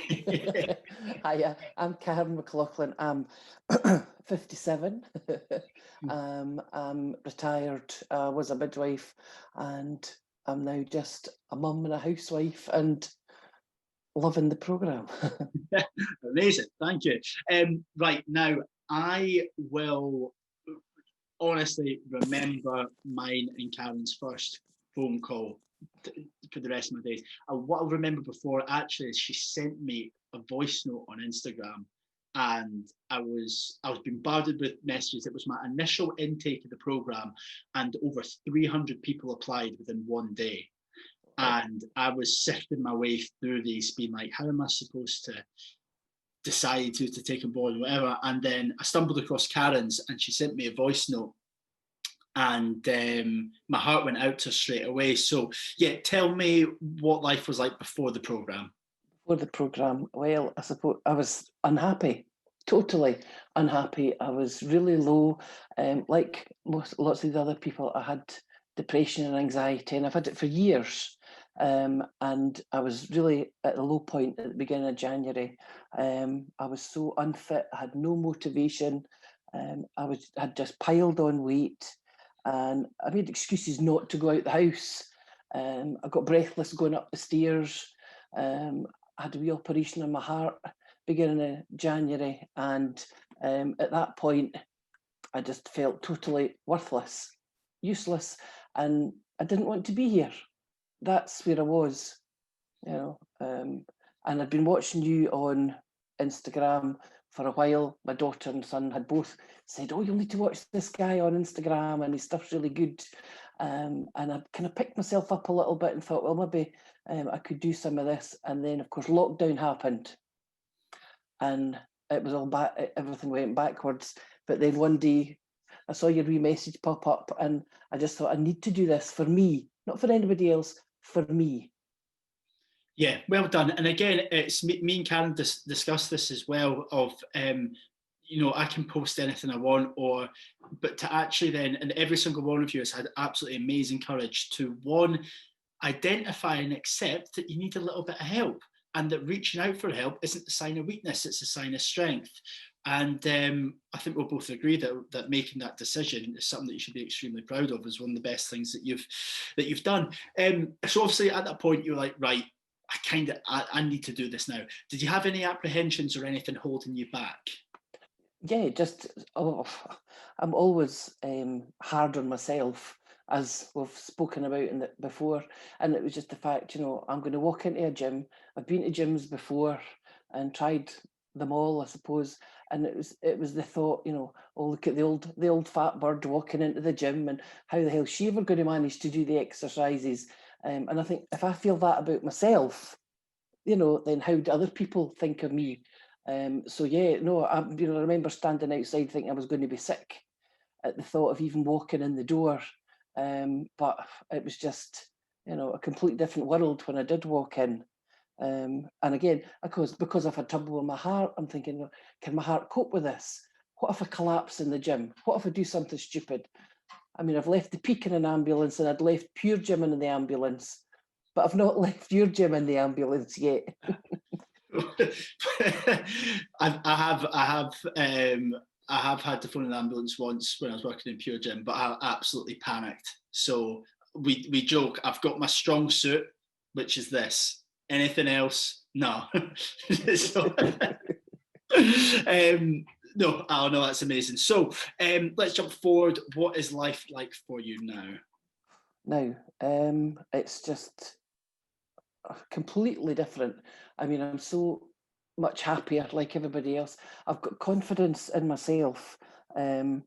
Hiya, I'm Karen McLaughlin. I'm 57. I'm retired, was a midwife, and I'm now just a mum and a housewife and loving the programme. Amazing, thank you. Right, now I will honestly remember mine and Karen's first phone call for the rest of my days. What I'll remember before actually is she sent me a voice note on Instagram, and I was being bombarded with messages. It was my initial intake of the program, and over 300 people applied within one day. And I was sifting my way through these, being like, how am I supposed to decide who to take on board or whatever? And then I stumbled across Karen's, and she sent me a voice note. And my heart went out to her straight away. So, yeah, tell me what life was like before the programme. Before the programme, well, I suppose I was unhappy, totally unhappy. I was really low. Like lots of the other people, I had depression and anxiety, and I've had it for years. And I was really at a low point at the beginning of January. I was so unfit. I had no motivation. I had just piled on weight. And I made excuses not to go out the house. I got breathless going up the stairs. I had a wee operation on my heart beginning of January. And at that point, I just felt totally worthless, useless. And I didn't want to be here. That's where I was, you know. And I'd been watching you on Instagram for a while. My daughter and son had both said, oh, you'll need to watch this guy on Instagram and his stuff's really good. And I kind of picked myself up a little bit and thought, well, maybe I could do some of this. And then, of course, lockdown happened. and it was all back, everything went backwards. But then one day I saw your wee message pop up, and I just thought, I need to do this for me, not for anybody else, for me. Yeah, well done. And again, it's me and Karen discussed this as well, of you know, I can post anything I want, but to actually then, and every single one of you has had absolutely amazing courage to, one, identify and accept that you need a little bit of help, and that reaching out for help isn't a sign of weakness, it's a sign of strength. And I think we'll both agree that making that decision is something that you should be extremely proud of, as one of the best things that you've done. So obviously at that point you're like, right, I need to do this now. Did you have any apprehensions or anything holding you back? Yeah, just, I'm always hard on myself, as we've spoken about before. And it was just the fact, you know, I'm going to walk into a gym. I've been to gyms before and tried them all, I suppose. And it was the thought, you know, oh, look at the old fat bird walking into the gym, and how the hell is she ever going to manage to do the exercises? And I think if I feel that about myself, you know, then how do other people think of me? So yeah, no, I remember standing outside thinking I was going to be sick at the thought of even walking in the door. But it was just, you know, a completely different world when I did walk in. And again, because I've had trouble with my heart, I'm thinking, well, can my heart cope with this? What if I collapse in the gym? What if I do something stupid? I mean, I've left the Peak in an ambulance, and I'd left Pure Gym in the ambulance, but I've not left your gym in the ambulance yet. I have had to phone an ambulance once when I was working in Pure Gym, but I absolutely panicked. So we joke, I've got my strong suit, which is this. Anything else? No. So, no, oh no, that's amazing. So let's jump forward. What is life like for you now? Now, it's just completely different. I mean, I'm so much happier, like everybody else. I've got confidence in myself, and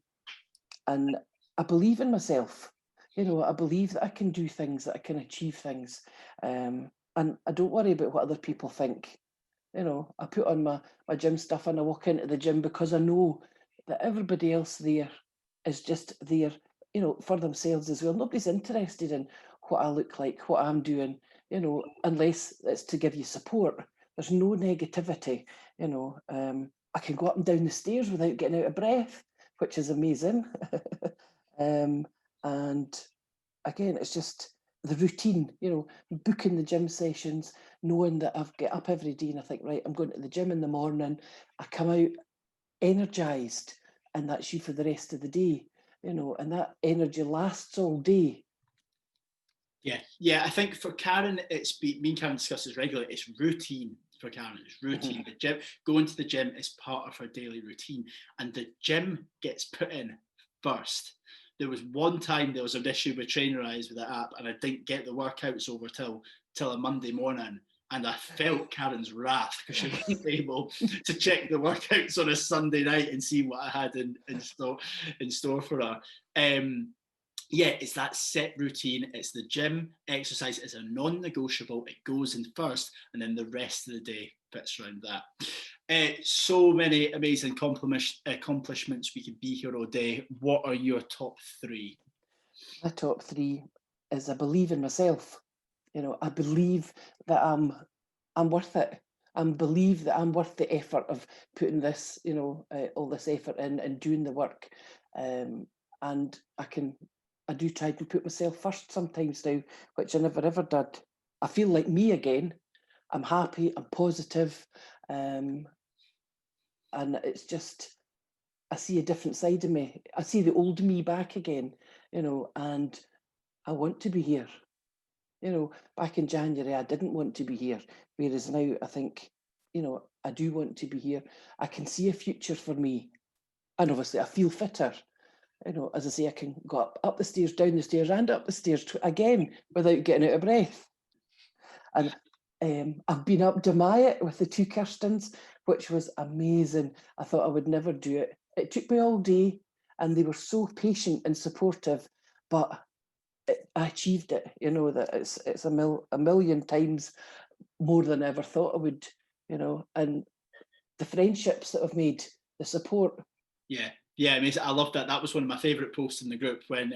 I believe in myself. You know, I believe that I can do things, that I can achieve things, and I don't worry about what other people think. You know, I put on my gym stuff and I walk into the gym because I know that everybody else there is just there, you know, for themselves as well. Nobody's interested in what I look like, what I'm doing, you know, unless it's to give you support. There's no negativity, you know. I can go up and down the stairs without getting out of breath, which is amazing. And again, it's just the routine, you know, booking the gym sessions, knowing that I've get up every day and I think, right, I'm going to the gym in the morning, I come out energized, and that's you for the rest of the day, you know, and that energy lasts all day. Yeah. I think for Karen, me and Karen discuss this regularly. It's routine for Karen. It's routine. The gym, going to the gym is part of her daily routine, and the gym gets put in first. There was one time there was an issue with Trainerize with the app, and I didn't get the workouts over till a Monday morning, and I felt Karen's wrath because she wasn't able to check the workouts on a Sunday night and see what I had in store for her. Yeah, it's that set routine. It's the gym. Exercise is a non-negotiable. It goes in first, and then the rest of the day fits around that. So many amazing accomplishments. We could be here all day. What are your top three? My top three is I believe in myself. You know, I believe that I'm worth it. I believe that I'm worth the effort of putting this, you know, all this effort in and doing the work. And I do try to put myself first sometimes now, which I never ever did. I feel like me again. I'm happy, I'm positive, and it's just, I see a different side of me. I see the old me back again, you know, and I want to be here. You know, back in January, I didn't want to be here, whereas now I think, you know, I do want to be here. I can see a future for me, and obviously I feel fitter. You know, as I say, I can go up the stairs, down the stairs, and up the stairs again without getting out of breath. And I've been up Demayet with the two Kirstens, which was amazing. I thought I would never do it. It took me all day, and they were so patient and supportive, but I achieved it. You know, that it's a million times more than I ever thought I would, you know. And the friendships that I've made, the support. Yeah, amazing. I love that. That was one of my favourite posts in the group when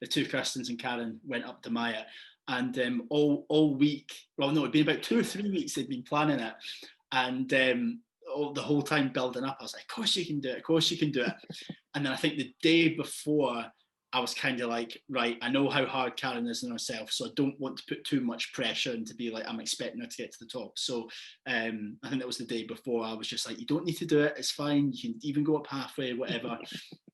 the two Kirstens and Karen went up to Maya, and all week, well, no, it'd been about 2 or 3 weeks they'd been planning it, and the whole time building up, I was like, of course you can do it, of course you can do it. And then I think the day before, I was kind of like, right, I know how hard Karen is on herself, so I don't want to put too much pressure and to be like, I'm expecting her to get to the top. So I think that was the day before. I was just like, you don't need to do it, it's fine, you can even go up halfway, whatever.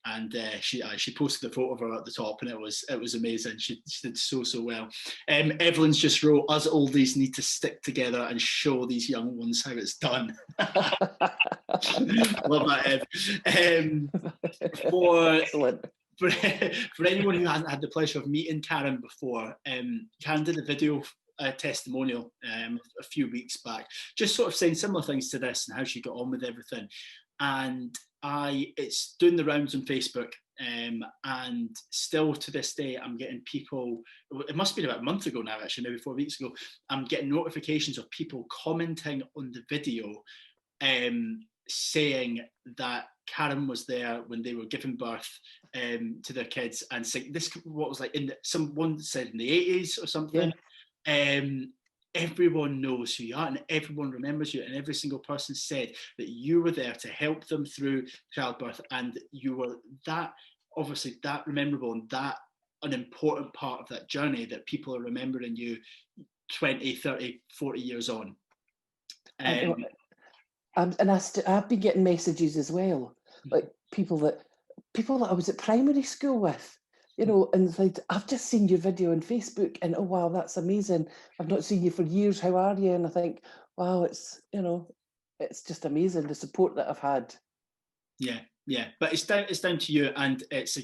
And she posted a photo of her at the top, and it was amazing. She did so well. Evelyn's just wrote, us oldies need to stick together and show these young ones how it's done. Love that, Ev. Excellent. For anyone who hasn't had the pleasure of meeting Karen before, Karen did a video testimonial a few weeks back, just sort of saying similar things to this and how she got on with everything. And it's doing the rounds on Facebook, and still to this day, I'm getting people, it must have been about a month ago now, actually, maybe 4 weeks ago, I'm getting notifications of people commenting on the video, saying that Karen was there when they were giving birth to their kids, and saying this, what was like someone said in the 80s or something. Everyone knows who you are, and everyone remembers you, and every single person said that you were there to help them through childbirth, and you were that memorable and that an important part of that journey, that people are remembering you 20, 30, 40 years on. And I've been getting messages as well, like people that I was at primary school with, you know, and it's like, I've just seen your video on Facebook, and oh wow, that's amazing. I've not seen you for years. How are you? And I think, wow, it's, you know, it's just amazing, the support that I've had. Yeah, but it's down to you, and it's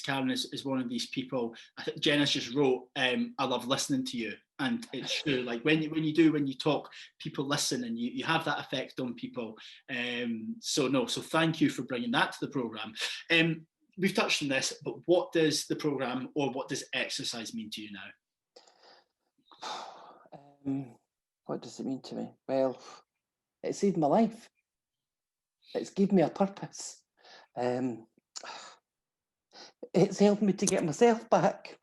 Karen is one of these people. I think Jenna's just wrote, I love listening to you, and it's true. Like when you talk, people listen, and you have that effect on people. So thank you for bringing that to the program. We've touched on this, but what does the program, or what does exercise mean to you now? What does it mean to me? Well, it saved my life. It's given me a purpose. It's helped me to get myself back.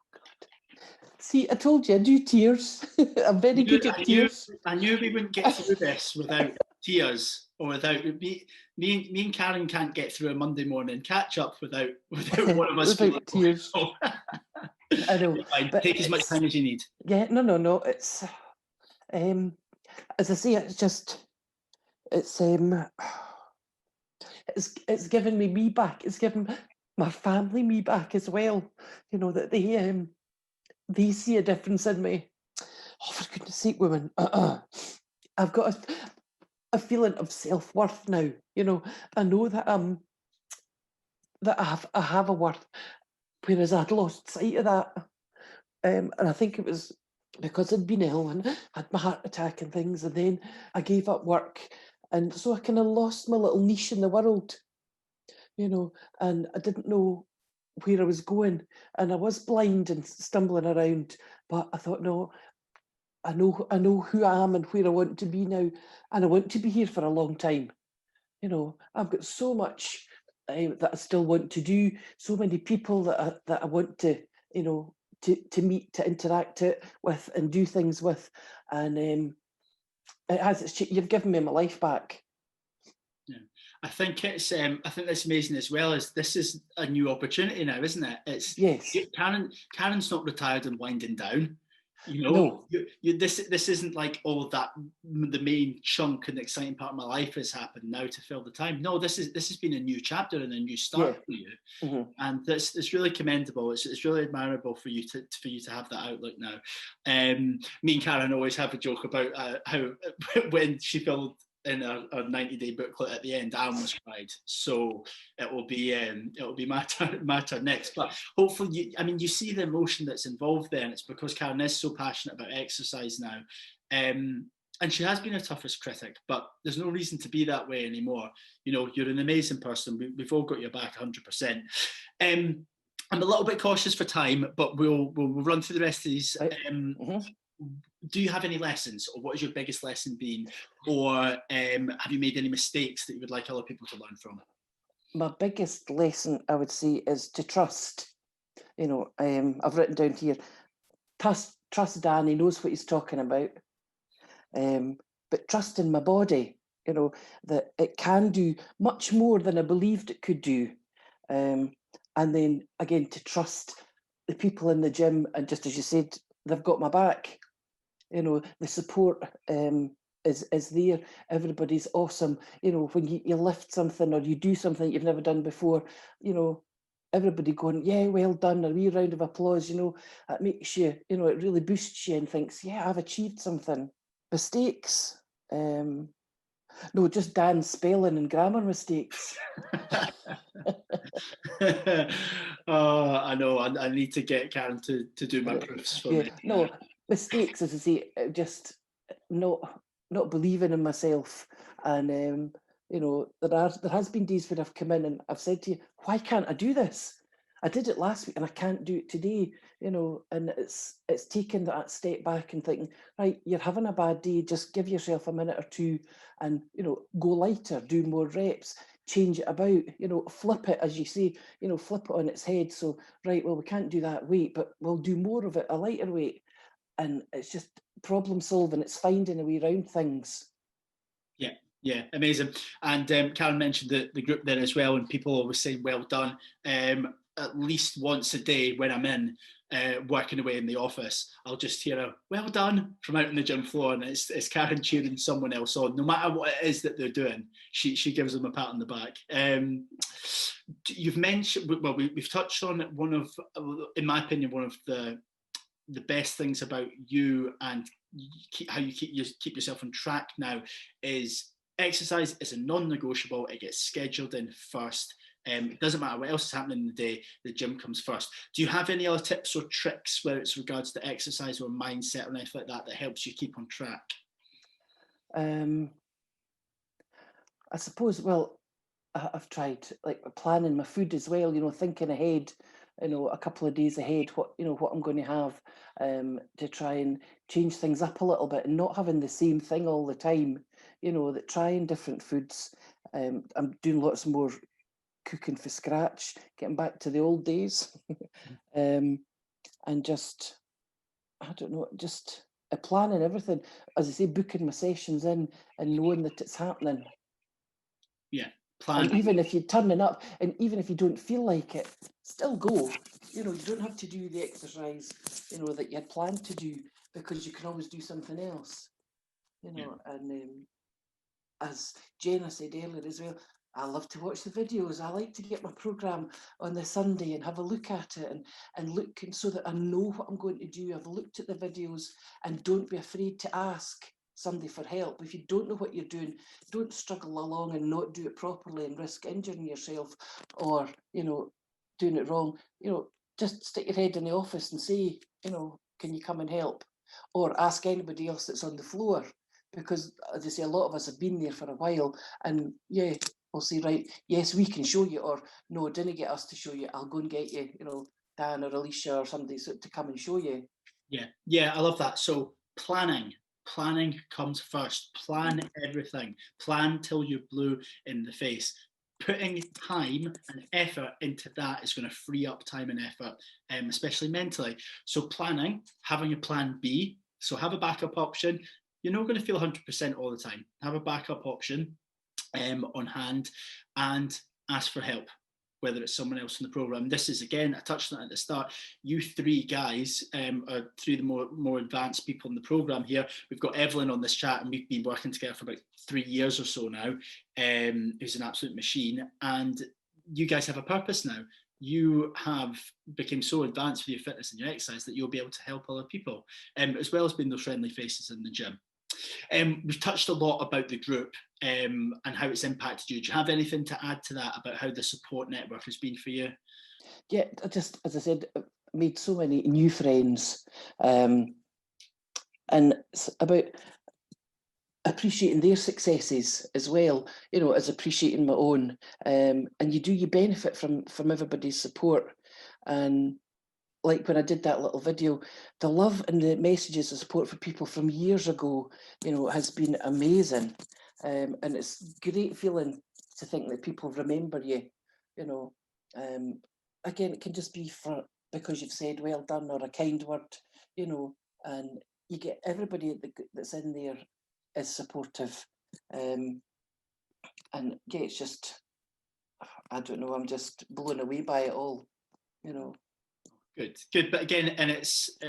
See, I told you I do tears. I'm very good at tears. I knew we wouldn't get through this without tears, or without me and Karen can't get through a Monday morning catch up without one of us without tears. I know. Take as much time as you need. Yeah, no. It's as I say, it's given me back. It's given my family me back as well. You know, that they see a difference in me. Oh, for goodness sake, women! I've got a feeling of self-worth now. You know, I know that I have a worth, whereas I'd lost sight of that. And I think it was because I'd been ill and had my heart attack and things, and then I gave up work, and so I kind of lost my little niche in the world, you know, and I didn't know where I was going, and I was blind and stumbling around, but I thought, no, I know who I am and where I want to be now, and I want to be here for a long time. You know, I've got so much that I still want to do, so many people that I want to, you know, to meet, to interact with, and do things with, and you've given me my life back. Yeah, I think that's amazing as well. As this is a new opportunity now, isn't it? It's yes. Karen's not retired and winding down. You know, no. This isn't like, oh, that the main chunk and exciting part of my life has happened now to fill the time. No, this has been a new chapter and a new start for you, and it's really commendable. It's really admirable for you to have that outlook now. Me and Karen always have a joke about how when she filled in a 90-day booklet at the end, I almost cried. So it will be my turn next. But hopefully, you see the emotion that's involved there, and it's because Karen is so passionate about exercise now. And she has been a toughest critic, but there's no reason to be that way anymore. You know, you're an amazing person. We've all got your back 100%. I'm a little bit cautious for time, but we'll run through the rest of these. do you have any lessons, or what has your biggest lesson been, or have you made any mistakes that you would like other people to learn from? My biggest lesson, I would say, is to trust. You know, I've written down here, trust Dan, he knows what he's talking about. But trust in my body, you know, that it can do much more than I believed it could do. And then again, to trust the people in the gym, and just as you said, they've got my back. You know, the support is there. Everybody's awesome. You know, when you lift something or you do something you've never done before, you know, everybody going, yeah, well done, a wee round of applause, you know, that makes you, you know, it really boosts you and thinks, yeah, I've achieved something. Mistakes. No, just Dan's spelling and grammar mistakes. Oh, I know. I need to get Karen to do my proofs for me. No, mistakes, as I say, just not believing in myself. And you know, there has been days when I've come in and I've said to you, why can't I do this? I did it last week and I can't do it today, you know, and it's taking that step back and thinking, right, you're having a bad day, just give yourself a minute or two and, you know, go lighter, do more reps, change it about, you know, flip it, as you say, you know, flip it on its head. So, right, well, we can't do that weight, but we'll do more of it, a lighter weight. And it's just problem solving, it's finding a way around things. Yeah, amazing. And Karen mentioned the group there as well, and people always say, well done, at least once a day when I'm in working away in the office. I'll just hear a well done from out on the gym floor, and it's Karen cheering someone else on. No matter what it is that they're doing, she gives them a pat on the back. You've mentioned, well, we've touched on one of, in my opinion, one of the best things about you and how you keep yourself on track now is exercise is a non-negotiable. It gets scheduled in first. It doesn't matter what else is happening in the day, the gym comes first. Do you have any other tips or tricks, whether it's regards to exercise or mindset or anything like that, that helps you keep on track? I suppose, well, I've tried like planning my food as well, you know, thinking ahead, you know, a couple of days ahead, what I'm going to have, to try and change things up a little bit and not having the same thing all the time, you know, that trying different foods. I'm doing lots more cooking for scratch, getting back to the old days. And just, I don't know, just planning everything, as I say, booking my sessions in and knowing that it's happening. Yeah. And even if you're turning up, and even if you don't feel like it, still go. You know, you don't have to do the exercise, you know, that you had planned to do, because you can always do something else. You know, yeah. And as Jenna said earlier as well, I love to watch the videos. I like to get my programme on the Sunday and have a look at it and look, and so that I know what I'm going to do. I've looked at the videos, and don't be afraid to ask somebody for help. If you don't know what you're doing, don't struggle along and not do it properly and risk injuring yourself or, you know, doing it wrong. You know, just stick your head in the office and say, you know, can you come and help? Or ask anybody else that's on the floor, because as I say, a lot of us have been there for a while, and yeah, we'll say, right, yes, we can show you, or no, didn't get us to show you, I'll go and get you, you know, Dan or Alicia or somebody to come and show you. Yeah, I love that. So planning comes first. Plan everything. Plan till you're blue in the face. Putting time and effort into that is going to free up time and effort, especially mentally. So planning, having a plan B. So have a backup option. You're not going to feel 100% all the time. Have a backup option on hand and ask for help, whether it's someone else in the program. This is, again, I touched on it at the start, you three guys are three of the more advanced people in the program here. We've got Evelyn on this chat, and we've been working together for about 3 years or so now, who's an absolute machine. And you guys have a purpose now. You have become so advanced with your fitness and your exercise that you'll be able to help other people, as well as being those friendly faces in the gym. We've touched a lot about the group and how it's impacted you. Do you have anything to add to that about how the support network has been for you? Yeah, just as I said, made so many new friends, and it's about appreciating their successes as well, you know, as appreciating my own, and you benefit from everybody's support. And like when I did that little video, the love and the messages of support for people from years ago, you know, has been amazing. And it's great feeling to think that people remember you, you know. Again, it can just be because you've said well done or a kind word, you know, and you get everybody that's in there is supportive. And yeah, it's just, I don't know, I'm just blown away by it all, you know. Good. But again, and it's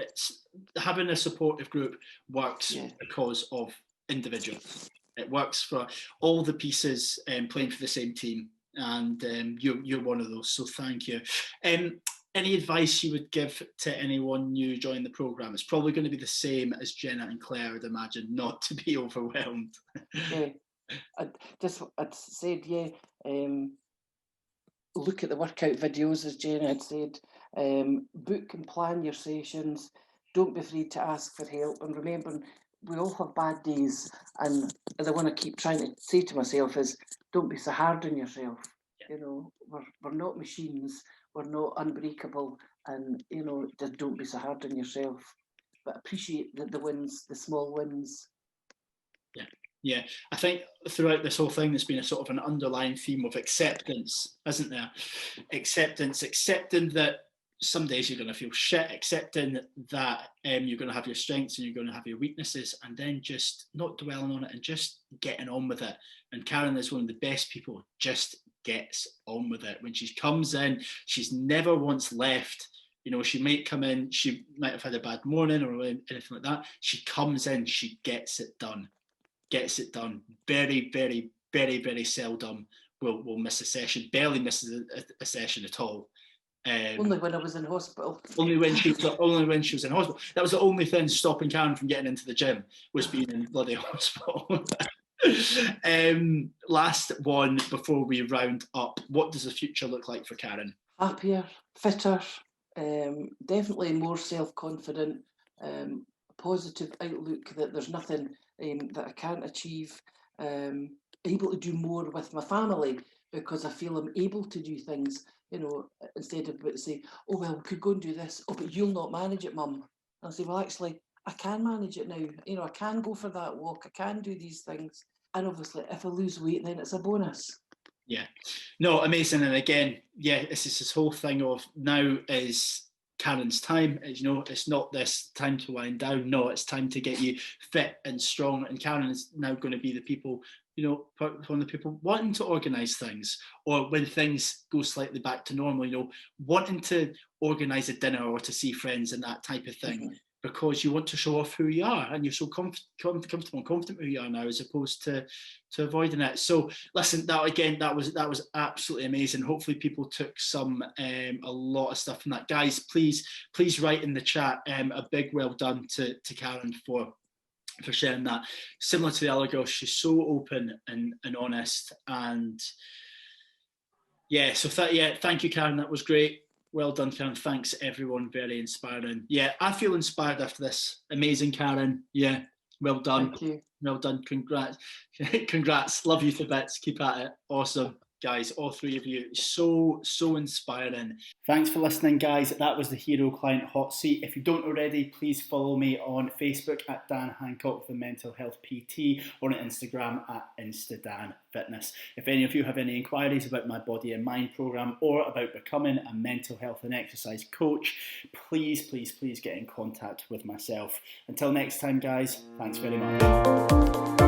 having a supportive group works because of individuals. It works for all the pieces playing for the same team, and you're one of those. So thank you. Any advice you would give to anyone new joining the programme? It's probably going to be the same as Jenna and Claire, I'd imagine, not to be overwhelmed. Yeah, I'd said, look at the workout videos, as Jenna had said. Book and plan your sessions. Don't be afraid to ask for help. And remember, we all have bad days. And as I want to keep trying to say to myself is, don't be so hard on yourself. You know, we're not machines. We're not unbreakable. And, you know, just don't be so hard on yourself. But appreciate the wins, the small wins. Yeah, I think throughout this whole thing, there's been a sort of an underlying theme of acceptance, isn't there? Accepting that some days you're going to feel shit, accepting that you're going to have your strengths and you're going to have your weaknesses, and then just not dwelling on it and just getting on with it. And Karen is one of the best people, just gets on with it. When she comes in, she's never once left. You know, she might come in, she might have had a bad morning or anything like that. She comes in, she gets it done. Very, very, very, very seldom will miss a session. Barely misses a session at all. Only when I was in hospital. Only when she was in hospital. That was the only thing stopping Karen from getting into the gym, was being in bloody hospital. Last one before we round up. What does the future look like for Karen? Happier, fitter, definitely more self-confident, positive outlook that there's nothing that I can't achieve, able to do more with my family because I feel I'm able to do things, you know, instead of say, oh, well, we could go and do this. Oh, but you'll not manage it, Mum. And I say, well, actually, I can manage it now. You know, I can go for that walk. I can do these things. And obviously, if I lose weight, then it's a bonus. Yeah, no, amazing. And again, yeah, it's this whole thing of now is Karen's time. You know, it's not this time to wind down. No, it's time to get you fit and strong. And Karen is now going to be the people, you know, one of the people wanting to organise things, or when things go slightly back to normal, you know, wanting to organise a dinner or to see friends and that type of thing. Mm-hmm. Because you want to show off who you are, and you're so comfortable and confident who you are now, as opposed to avoiding it. So listen, that was absolutely amazing. Hopefully people took a lot of stuff from that. Guys, please write in the chat a big well done to Karen for sharing that. Similar to the other girl, she's so open and honest, and yeah, so thank you, Karen. That was great. Well done, Karen. Thanks, everyone. Very inspiring. Yeah, I feel inspired after this. Amazing, Karen. Yeah, well done. Thank you. Well done. Congrats. Congrats. Love you to bits. Keep at it. Awesome, guys. All three of you. So inspiring. Thanks for listening, guys. That was the Hero Client Hot Seat. If you don't already, please follow me on Facebook at Dan Hancock, the Mental Health PT, or on Instagram at InstaDanFitness. If any of you have any inquiries about my Body and Mind program or about becoming a mental health and exercise coach, please get in contact with myself. Until next time, guys, thanks very much.